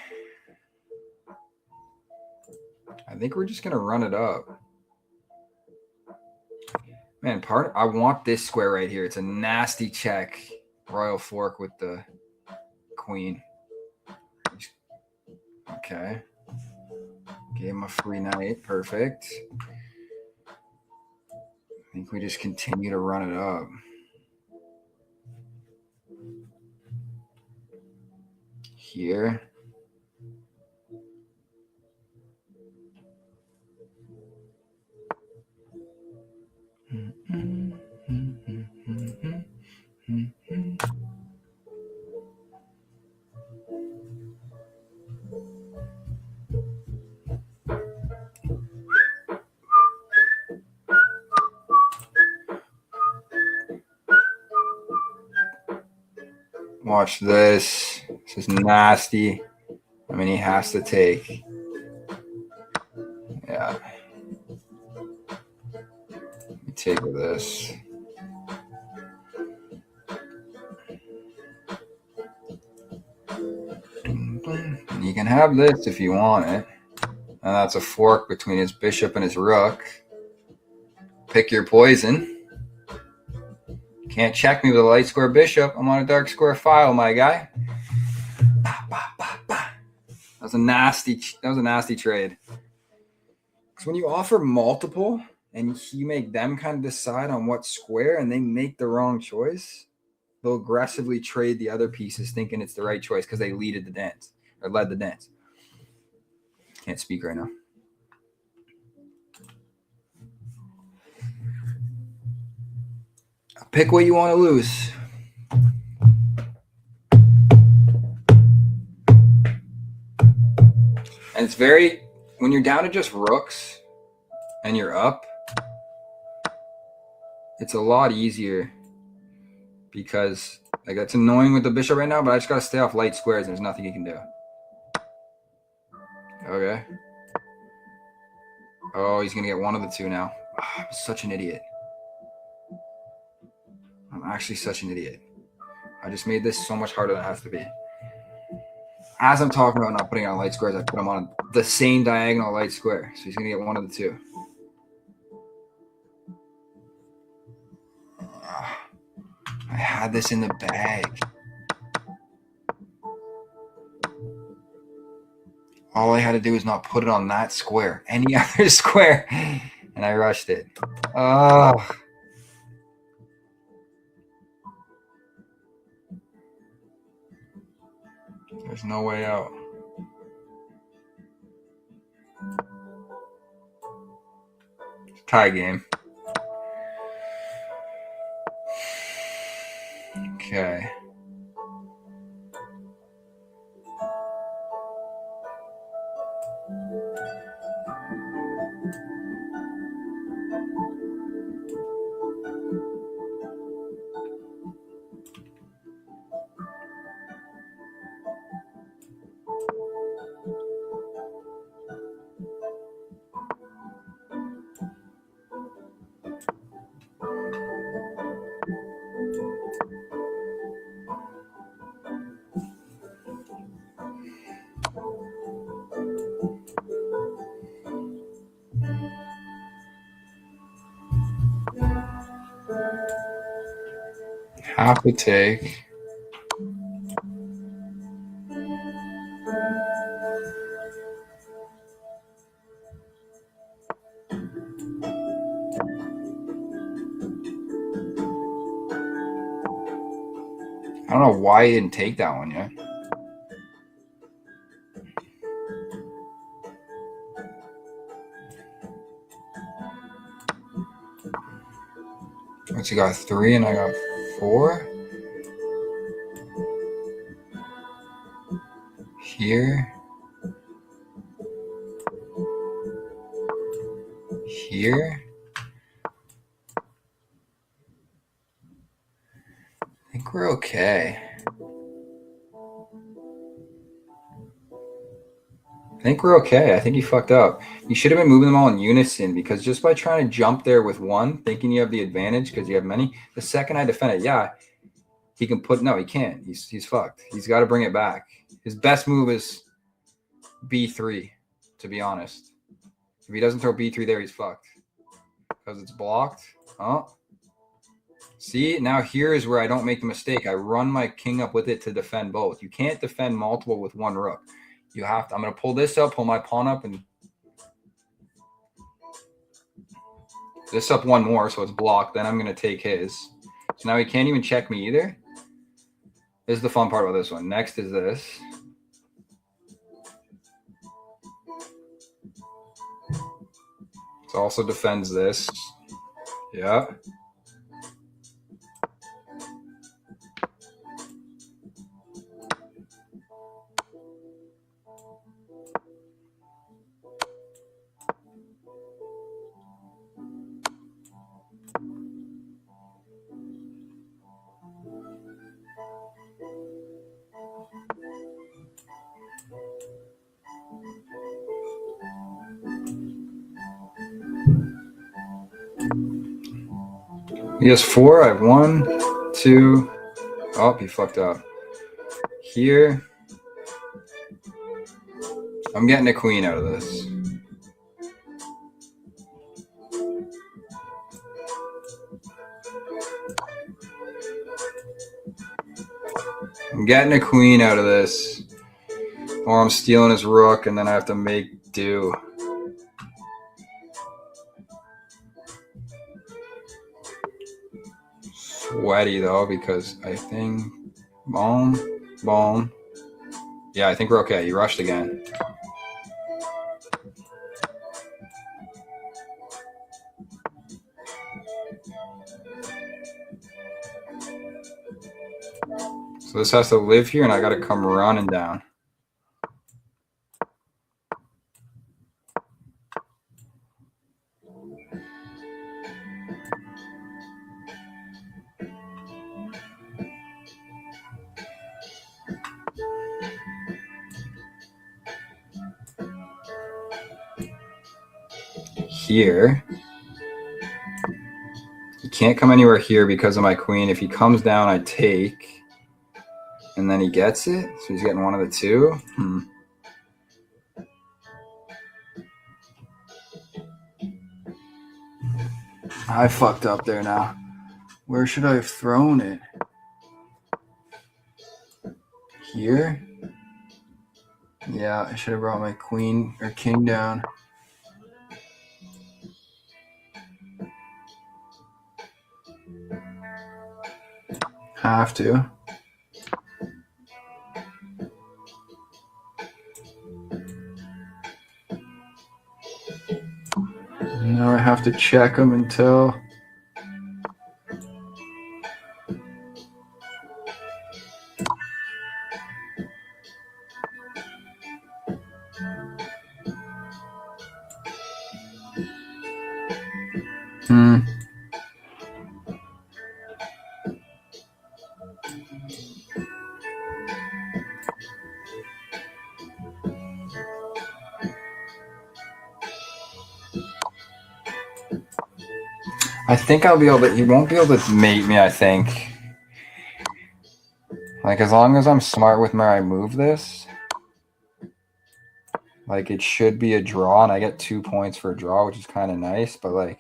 I think we're just gonna run it up. Man, I want this square right here. It's a nasty check. Royal fork with the queen. Okay. Gave him a free knight. Perfect. I think we just continue to run it up. Here. Watch this. This is nasty. I mean, he has to take. Yeah. Let me take this. You can have this if you want it. And that's a fork between his bishop and his rook. Pick your poison. Can't check me with a light square bishop. I'm on a dark square file, my guy. That was a nasty trade. Because when you offer multiple and you make them kind of decide on what square and they make the wrong choice, they'll aggressively trade the other pieces thinking it's the right choice because they led the dance. Can't speak right now. Pick what you want to lose. And it's when you're down to just rooks and you're up, it's a lot easier because like it's annoying with the bishop right now, but I just got to stay off light squares and there's nothing you can do. Okay. Oh, he's going to get one of the two now. Oh, I'm such an idiot. I'm actually such an idiot. I just made this so much harder than it has to be. As I'm talking about not putting on light squares, I put him on the same diagonal light square. So he's going to get one of the two. I had this in the bag. All I had to do is not put it on that square, any other square, and I rushed it. Oh. There's no way out. Tie game. Okay. Have to take. I don't know why he didn't take that one yet. What's he got? 3 and I got 4. Here. Here. I think we're okay. I think we're okay. I think he fucked up. You should have been moving them all in unison, because just by trying to jump there with one, thinking you have the advantage because you have many, the second I defend it, yeah, he can put. No, he can't. He's fucked. He's got to bring it back. His best move is B3, to be honest. If he doesn't throw B3 there, he's fucked because it's blocked. Oh. See, now here is where I don't make the mistake. I run my king up with it to defend both. You can't defend multiple with one rook. You have to. I'm going to pull this up, pull my pawn up, and this up one more, so it's blocked. Then I'm going to take his. So now he can't even check me either. This is the fun part about this one. Next is this. It also defends this. Yeah. He has 4. I have 1, 2. Oh, he fucked up. Here. I'm getting a queen out of this. I'm getting a queen out of this. Or I'm stealing his rook, and then I have to make do. Sweaty, though, because I think... Boom. Boom. Yeah, I think we're okay. You rushed again. So this has to live here, and I got to come running down. Here. He can't come anywhere here because of my queen. If he comes down, I take. And then he gets it. So he's getting one of the two. I fucked up there now. Where should I have thrown it? Here? Yeah, I should have brought my queen or king down. Have to. Now I have to check him until... I think I'll be able to. He won't be able to mate me. I think. Like as long as I'm smart with where I move this, like it should be a draw, and I get 2 points for a draw, which is kind of nice. But like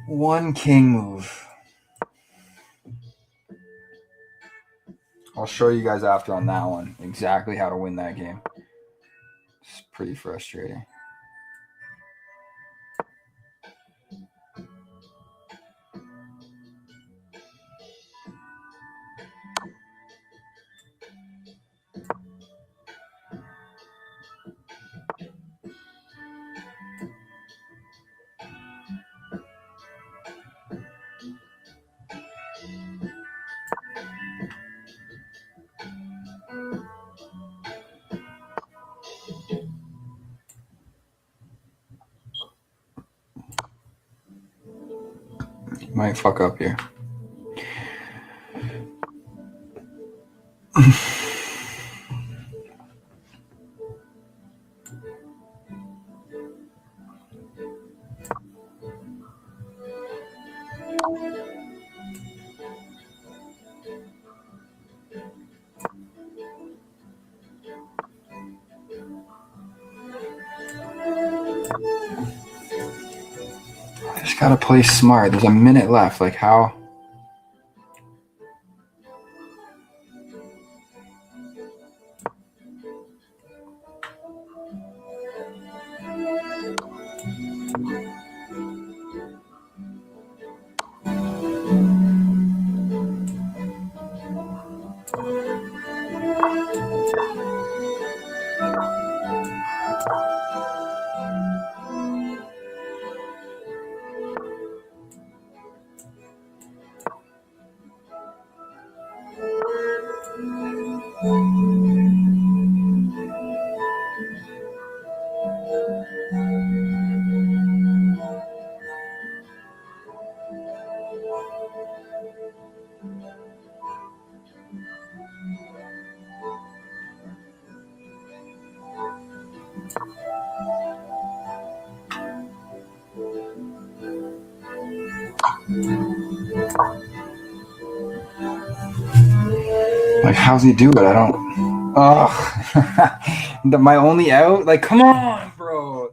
one king move. I'll show you guys after on that one exactly how to win that game. It's pretty frustrating. Might fuck up here. I just gotta play smart. There's a minute left. Like how? Like how's he do it? I don't. Oh, my only out. Like come on, bro.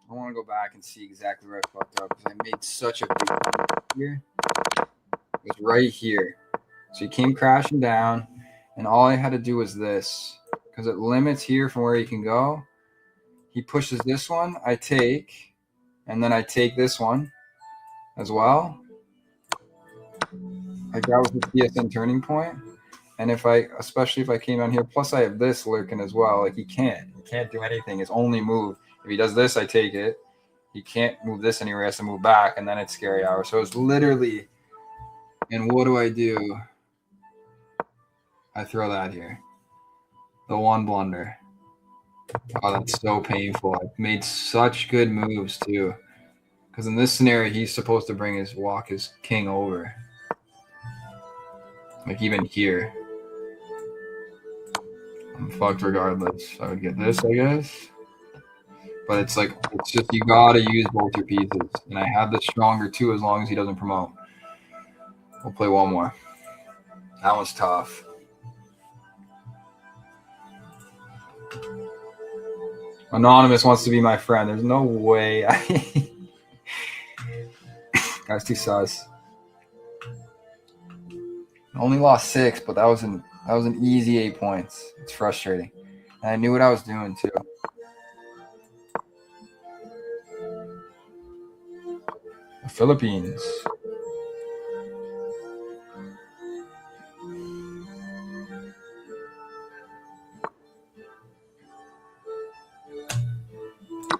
I want to go back and see exactly where I fucked up because I made such a big move here. It was right here. So he came crashing down, and all I had to do was this because it limits here from where he can go. He pushes this one, I take, and then I take this one as well. Like that was the PSN turning point. And especially if I came down here, plus I have this lurking as well. Like he can't do anything. His only move, if he does this, I take it. He can't move this anywhere. He has to move back, and then it's scary hour. So it's literally, and what do? I throw that here. The one blunder. Oh, that's so painful. I've made such good moves too. Because in this scenario, he's supposed to walk his king over. Like even here. I'm fucked regardless. I would get this, I guess. But it's just you gotta use both your pieces. And I have the stronger two as long as he doesn't promote. We'll play one more. That was tough. Anonymous wants to be my friend. There's no way. That's too sus. I only lost 6, but that was an easy 8 points. It's frustrating. And I knew what I was doing too. The Philippines.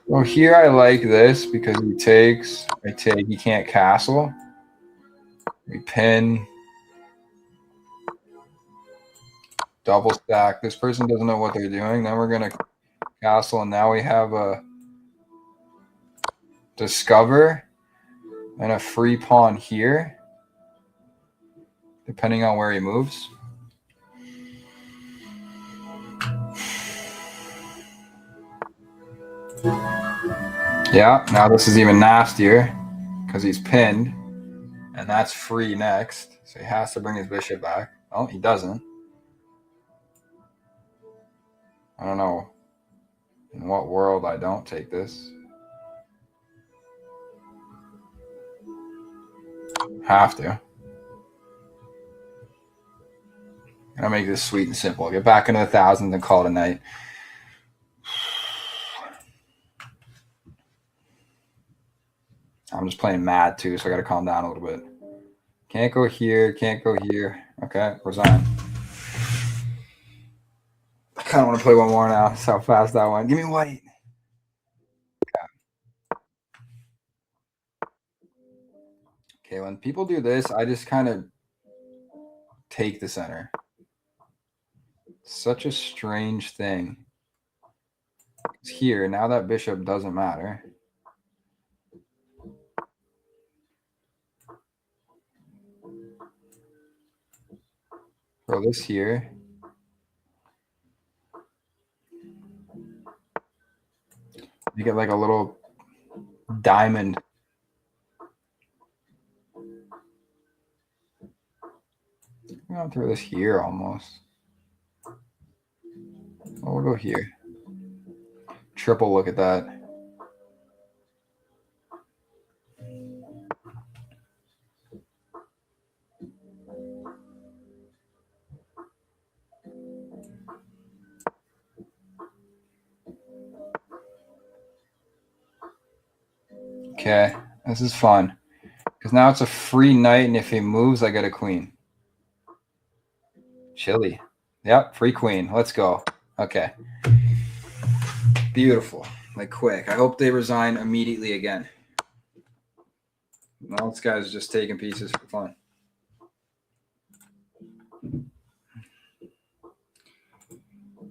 Well, here I like this because he takes, I take, he can't castle. We pin. Double stack. This person doesn't know what they're doing. Then we're going to castle, and now we have a discover and a free pawn here, depending on where he moves. Yeah, now this is even nastier because he's pinned, and that's free next. So he has to bring his bishop back. Oh, he doesn't. I don't know in what world I don't take this. Have to. I'll make this sweet and simple. Get back into the thousands and call it a night. I'm just playing mad too, so I got to calm down a little bit. Can't go here. Can't go here. Okay, resign. I kind of want to play one more now. That's how fast that went. Give me white. Okay, when people do this, I just kind of take the center. Such a strange thing. It's here. Now that bishop doesn't matter. Throw this here. You get like a little diamond. I'm going to throw this here almost. Oh, we'll go here. Triple look at that. Okay, this is fun. Because now it's a free knight, and if he moves, I get a queen. Chilly. Yep, free queen. Let's go. Okay. Beautiful. Like quick. I hope they resign immediately again. Well, this guy's just taking pieces for fun.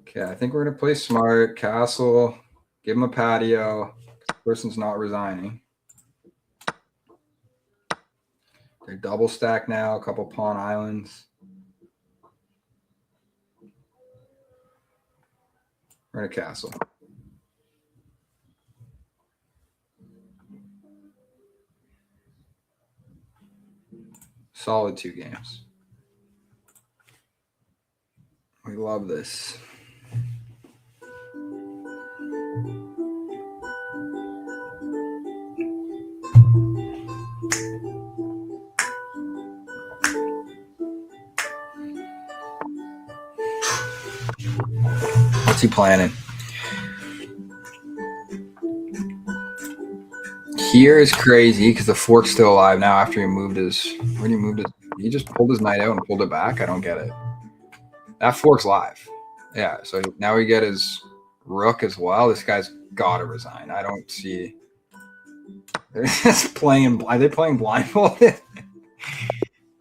Okay, I think we're going to play smart. Castle. Give him a patio. This person's not resigning. They're double stacked now. A couple pawn islands. We're in a castle. Solid 2 games. We love this. What's he planning? Here is crazy because the fork's still alive now after he moved his. When he moved it, he just pulled his knight out and pulled it back. I don't get it. That fork's live. Yeah, so now we get his rook as well. This guy's got to resign. I don't see. They're just playing. Are they playing blindfolded?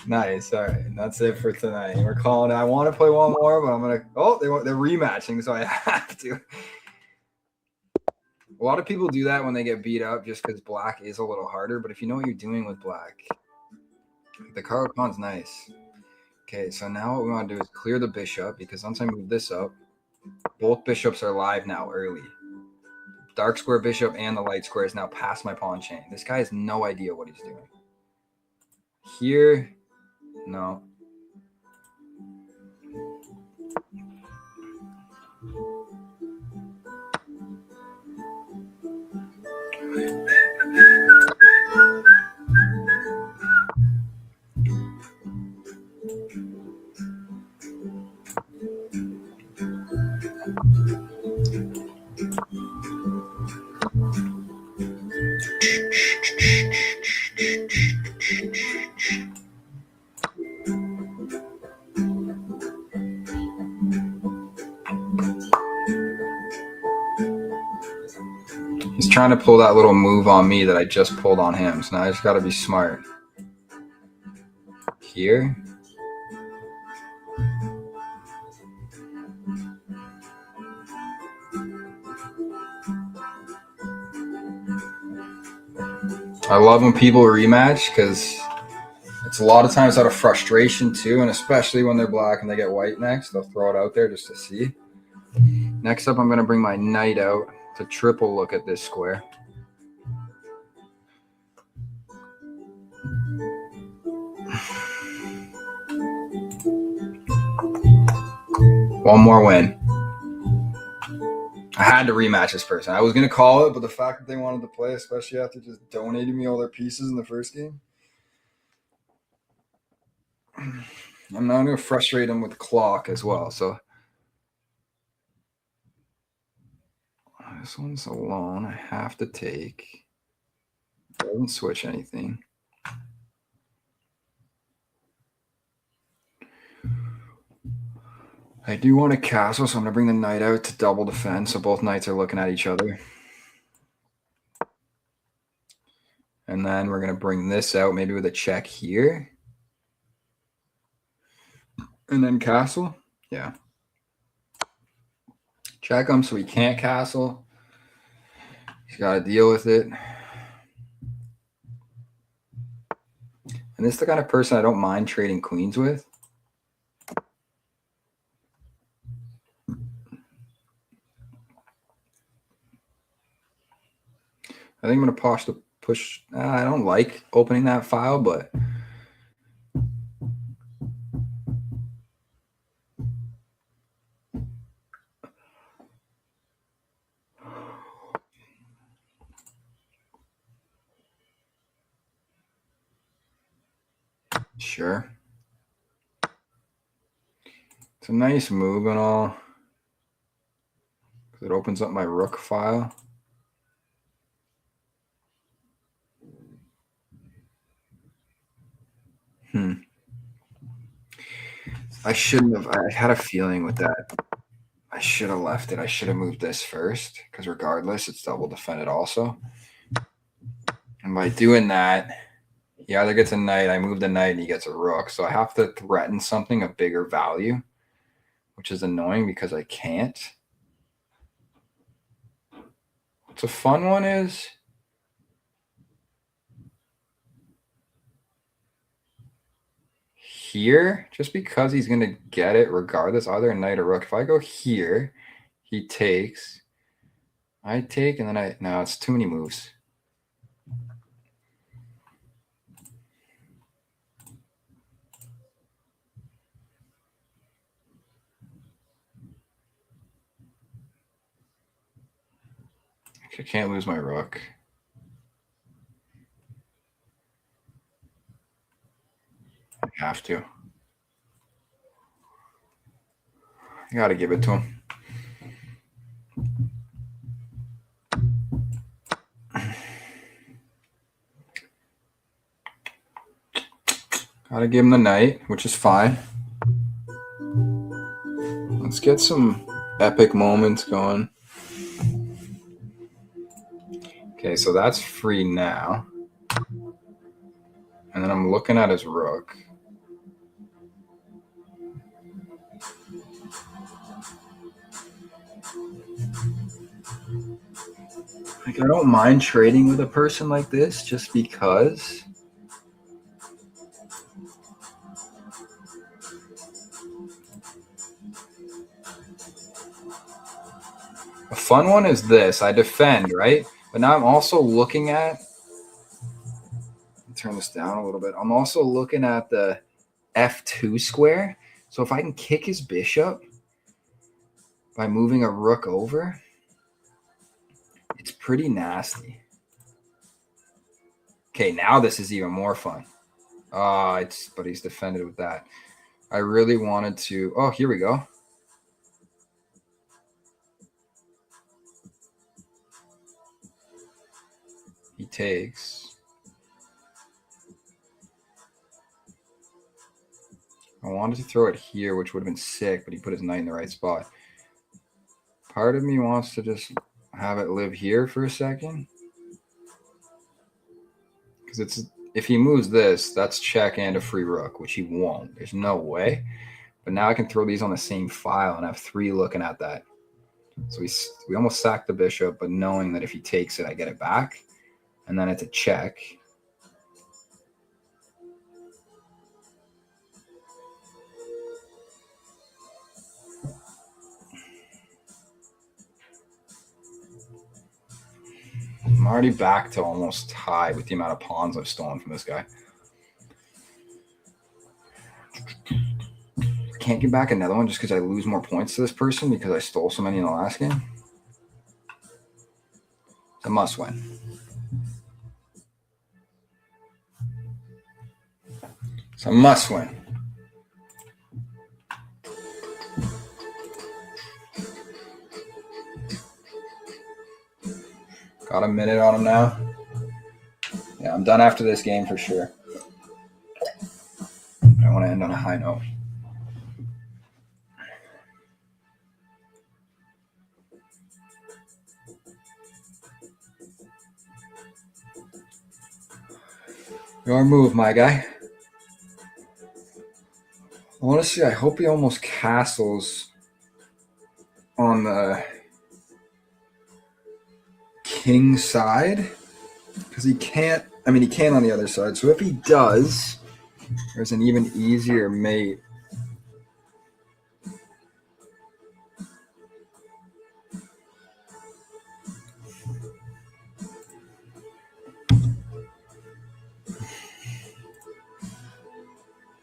Nice. All right. That's it for tonight. We're calling it. I want to play one more, but I'm going to. Oh, they're rematching, so I have to. A lot of people do that when they get beat up just because black is a little harder. But if you know what you're doing with black, the Caro-Kann's nice. Okay, so now what we want to do is clear the bishop because once I move this up, both bishops are live now early. Dark square bishop and the light square is now past my pawn chain. This guy has no idea what he's doing. Here, no. He's trying to pull that little move on me that I just pulled on him. So now I just got to be smart. Here. I love when people rematch because it's a lot of times out of frustration too, and especially when they're black and they get white next, they'll throw it out there just to see. Next up, I'm going to bring my knight out to triple look at this square. One more win. I had to rematch this person. I was going to call it, but the fact that they wanted to play, especially after just donating me all their pieces in the first game, I'm now going to frustrate them with clock as well. So this one's alone. I have to take. Doesn't switch anything. I do want a castle, so I'm going to bring the knight out to double defend, so both knights are looking at each other. And then we're going to bring this out, maybe with a check here. And then castle. Yeah. Check him so he can't castle. He's got to deal with it. And this is the kind of person I don't mind trading queens with. I think I'm going to push. I don't like opening that file, but sure. It's a nice move and all. It opens up my rook file. I shouldn't have. I had a feeling with that. I should have left it. I should have moved this first because regardless, it's double defended also. And by doing that, he either gets a knight, I move the knight, and he gets a rook. So I have to threaten something of bigger value, which is annoying because I can't. What's a fun one is here, just because he's going to get it regardless, either a knight or rook. If I go here, he takes, I take, and then no, it's too many moves. I can't lose my rook. I have to. I got to give it to him. Got to give him the knight, which is fine. Let's get some epic moments going. Okay, so that's free now. And then I'm looking at his rook. Like, I don't mind trading with a person like this just because a fun one is this. I defend, right? But now I'm also looking at, turn this down a little bit. I'm also looking at the F2 square. So if I can kick his bishop by moving a rook over, it's pretty nasty. Okay, now this is even more fun. But he's defended with that. I really wanted to. Oh, here we go. He takes. I wanted to throw it here, which would have been sick, but he put his knight in the right spot. Part of me wants to just have it live here for a second. Because if he moves this, that's check and a free rook, which he won't. There's no way. But now I can throw these on the same file and have three looking at that. So we almost sacked the bishop, but knowing that if he takes it, I get it back. And then it's a check. I'm already back to almost tied with the amount of pawns I've stolen from this guy. can't get back another one just because I lose more points to this person because I stole so many in the last game. It's a must win. It's a must win. Got a minute on him now. Yeah, I'm done after this game for sure. I want to end on a high note. Your move, my guy. Honestly, I hope he almost castles on the king side because he can't. I mean, he can on the other side. So if he does, there's an even easier mate.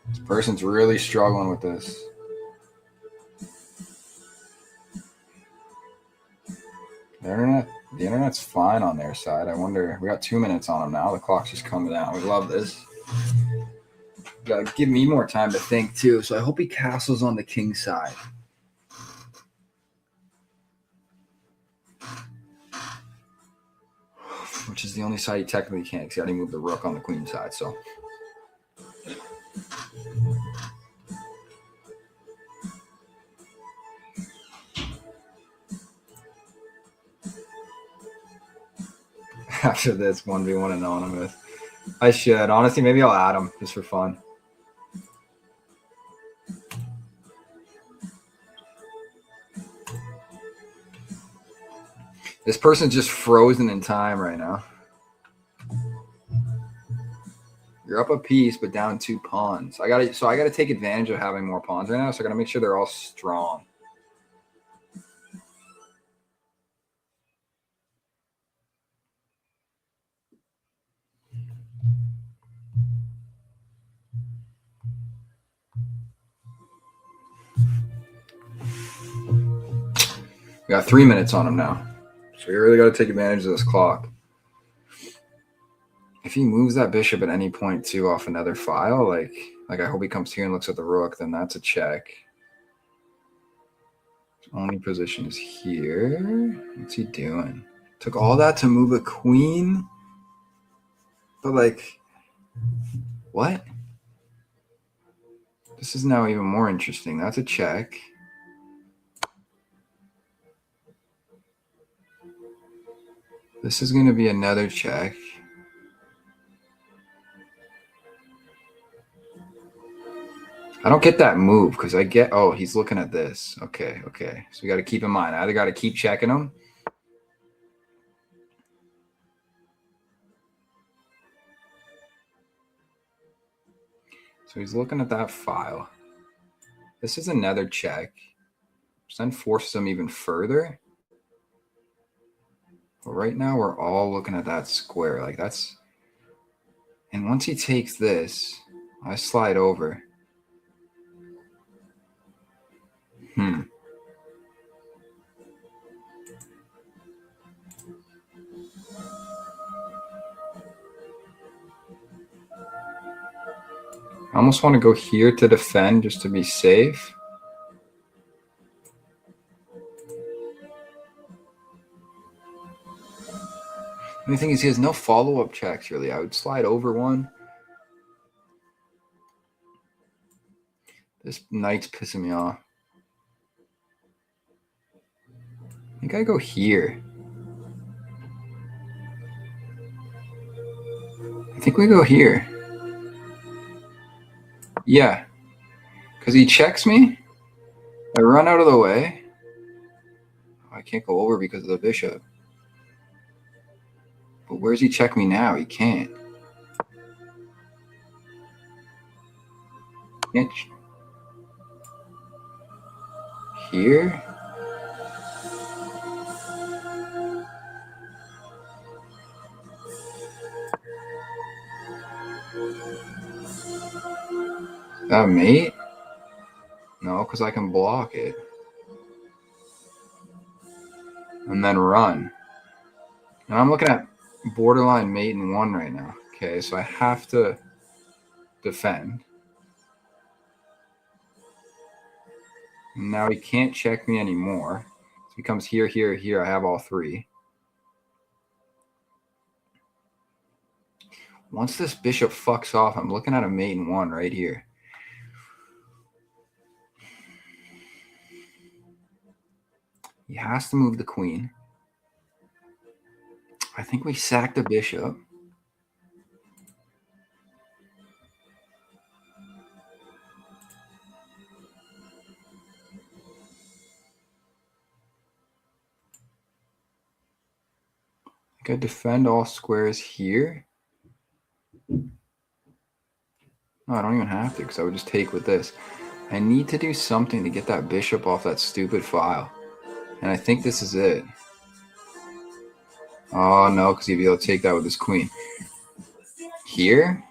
This person's really struggling with this. The internet's fine on their side. I wonder. We got 2 minutes on them now. The clock's just coming down. We love this. Gotta give me more time to think too. So I hope he castles on the king side. Which is the only side he technically can't because he already moved the rook on the queen side. So after this 1v1 anonymous, I should. Honestly, maybe I'll add him just for fun. This person's just frozen in time right now. You're up a piece, but down 2 pawns. I gotta take advantage of having more pawns right now. So I gotta make sure they're all strong. We got 3 minutes on him now. So you really got to take advantage of this clock. If he moves that bishop at any point too off another file, like I hope he comes here and looks at the rook, then that's a check. His only position is here. What's he doing? Took all that to move a queen? But like, what? This is now even more interesting. That's a check. This is going to be another check. I don't get that move because I get, oh, he's looking at this. Okay. So we got to keep in mind. I either got to keep checking him. So he's looking at that file. This is another check. Which then forces him even further. But right now we're all looking at that square. Like that's, and once he takes this, I slide over. I almost want to go here to defend just to be safe. The only thing is he has no follow-up checks, really. I would slide over one. This knight's pissing me off. I think I go here. I think we go here. Yeah. Because he checks me. I run out of the way. I can't go over because of the bishop. But where's he check me now? He can't. Here? That mate? No, because I can block it. And then run. And I'm looking at borderline mate in 1 right now. Okay, so I have to defend. And now he can't check me anymore. So he comes here, here, here. I have all 3. Once this bishop fucks off, I'm looking at a mate in 1 right here. He has to move the queen. I think we sack the bishop. I could defend all squares here. No, I don't even have to because I would just take with this. I need to do something to get that bishop off that stupid file. And I think this is it. Oh, no, because he'd be able to take that with his queen. Here?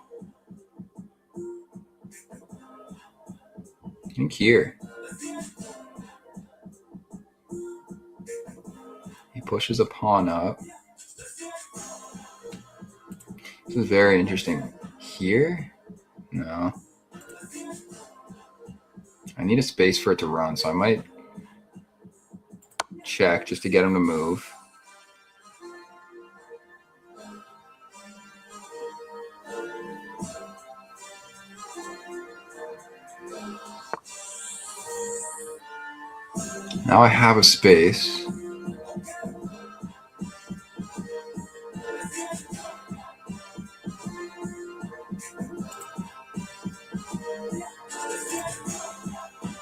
I think here. He pushes a pawn up. This is very interesting. Here? No. I need a space for it to run, so I might check just to get him to move. Now I have a space.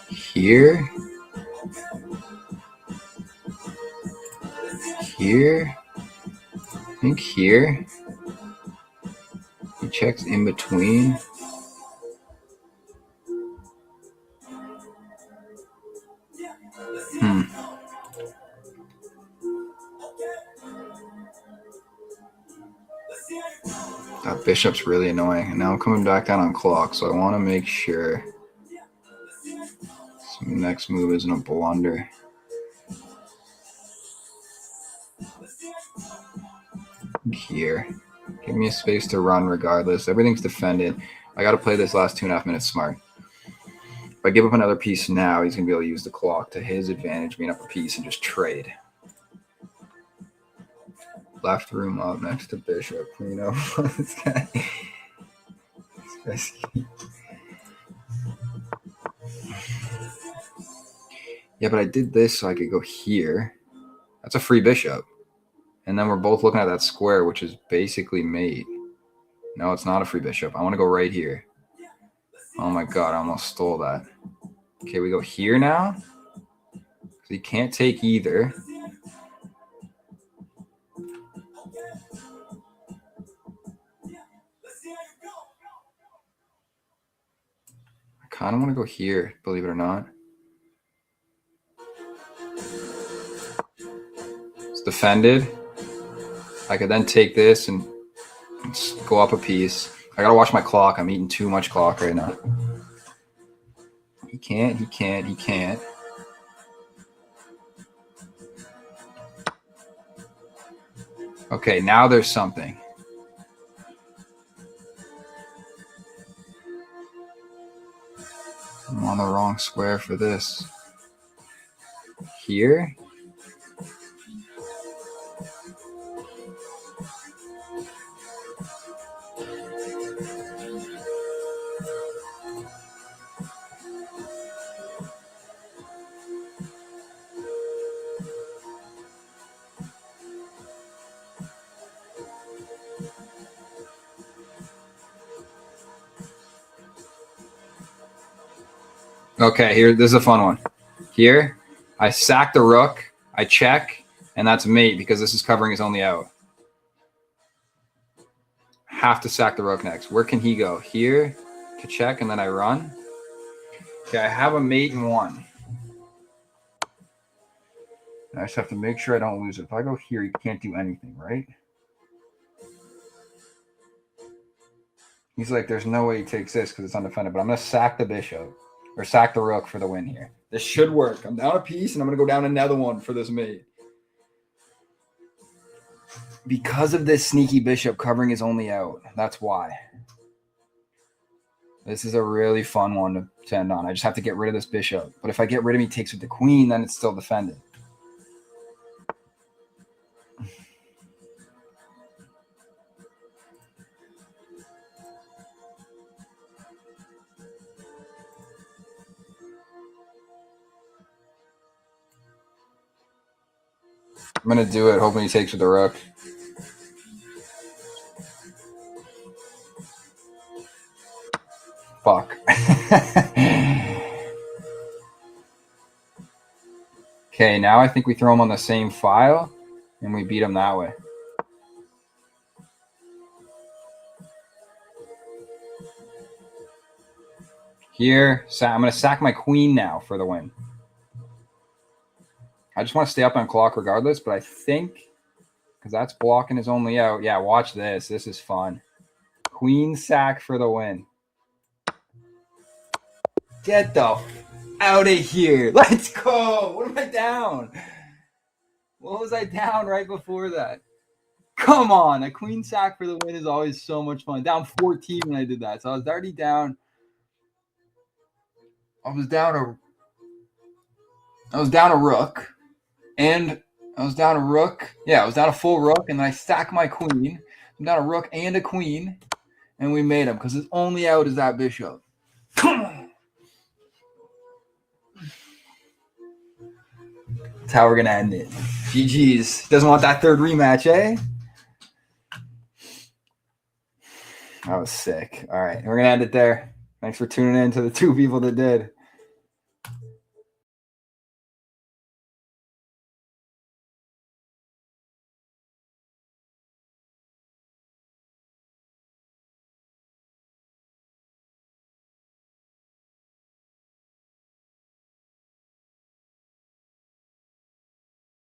Here. Here. I think here. He checks in between. That bishop's really annoying. And now I'm coming back down on clock, so I want to make sure the next move isn't a blunder. Here. Give me a space to run regardless. Everything's defended. I got to play this last 2.5 minutes smart. If I give up another piece now, he's going to be able to use the clock to his advantage, being up a piece and just trade. Left room up next to bishop. You know, this guy. Yeah, but I did this so I could go here. That's a free bishop. And then we're both looking at that square, which is basically mate. No, it's not a free bishop. I want to go right here. Oh my god, I almost stole that. Okay, we go here now. So he can't take either. I kind of want to go here, believe it or not. It's defended. I could then take this and go up a piece. I gotta watch my clock. I'm eating too much clock right now. He can't. Okay, now there's something. I'm on the wrong square for this. Here? Okay, here, this is a fun one. Here, I sack the rook, I check, and that's mate because this is covering his only out. Have to sack the rook next. Where can he go? Here to check, and then I run. Okay, I have a mate in 1. I just have to make sure I don't lose it. If I go here, he can't do anything, right? He's like, there's no way he takes this because it's undefended, but I'm going to sack the bishop. or sack the rook for the win here. This should work. I'm down a piece, and I'm going to go down another one for this mate. Because of this sneaky bishop covering his only out. That's why. This is a really fun one to end on. I just have to get rid of this bishop. But if I get rid of him, he takes with the queen, then it's still defended. I'm going to do it, hoping he takes with the rook. Fuck. Okay, now I think we throw him on the same file, and we beat him that way. Here, I'm going to sack my queen now for the win. I just want to stay up on clock regardless, but I think, because that's blocking his only out. Yeah, watch this. This is fun. Queen sack for the win. Get the out of here. Let's go. What am I down? What was I down right before that? Come on. A queen sack for the win is always so much fun. Down 14 when I did that. So I was already down. I was down a rook. And I was down a rook. Yeah, I was down a full rook, and then I stack my queen. I'm down a rook and a queen, and we made him because his only out is that bishop. Come on. That's how we're going to end it. GG's. Doesn't want that third rematch, eh? That was sick. All right, we're going to end it there. Thanks for tuning in to the two people that did.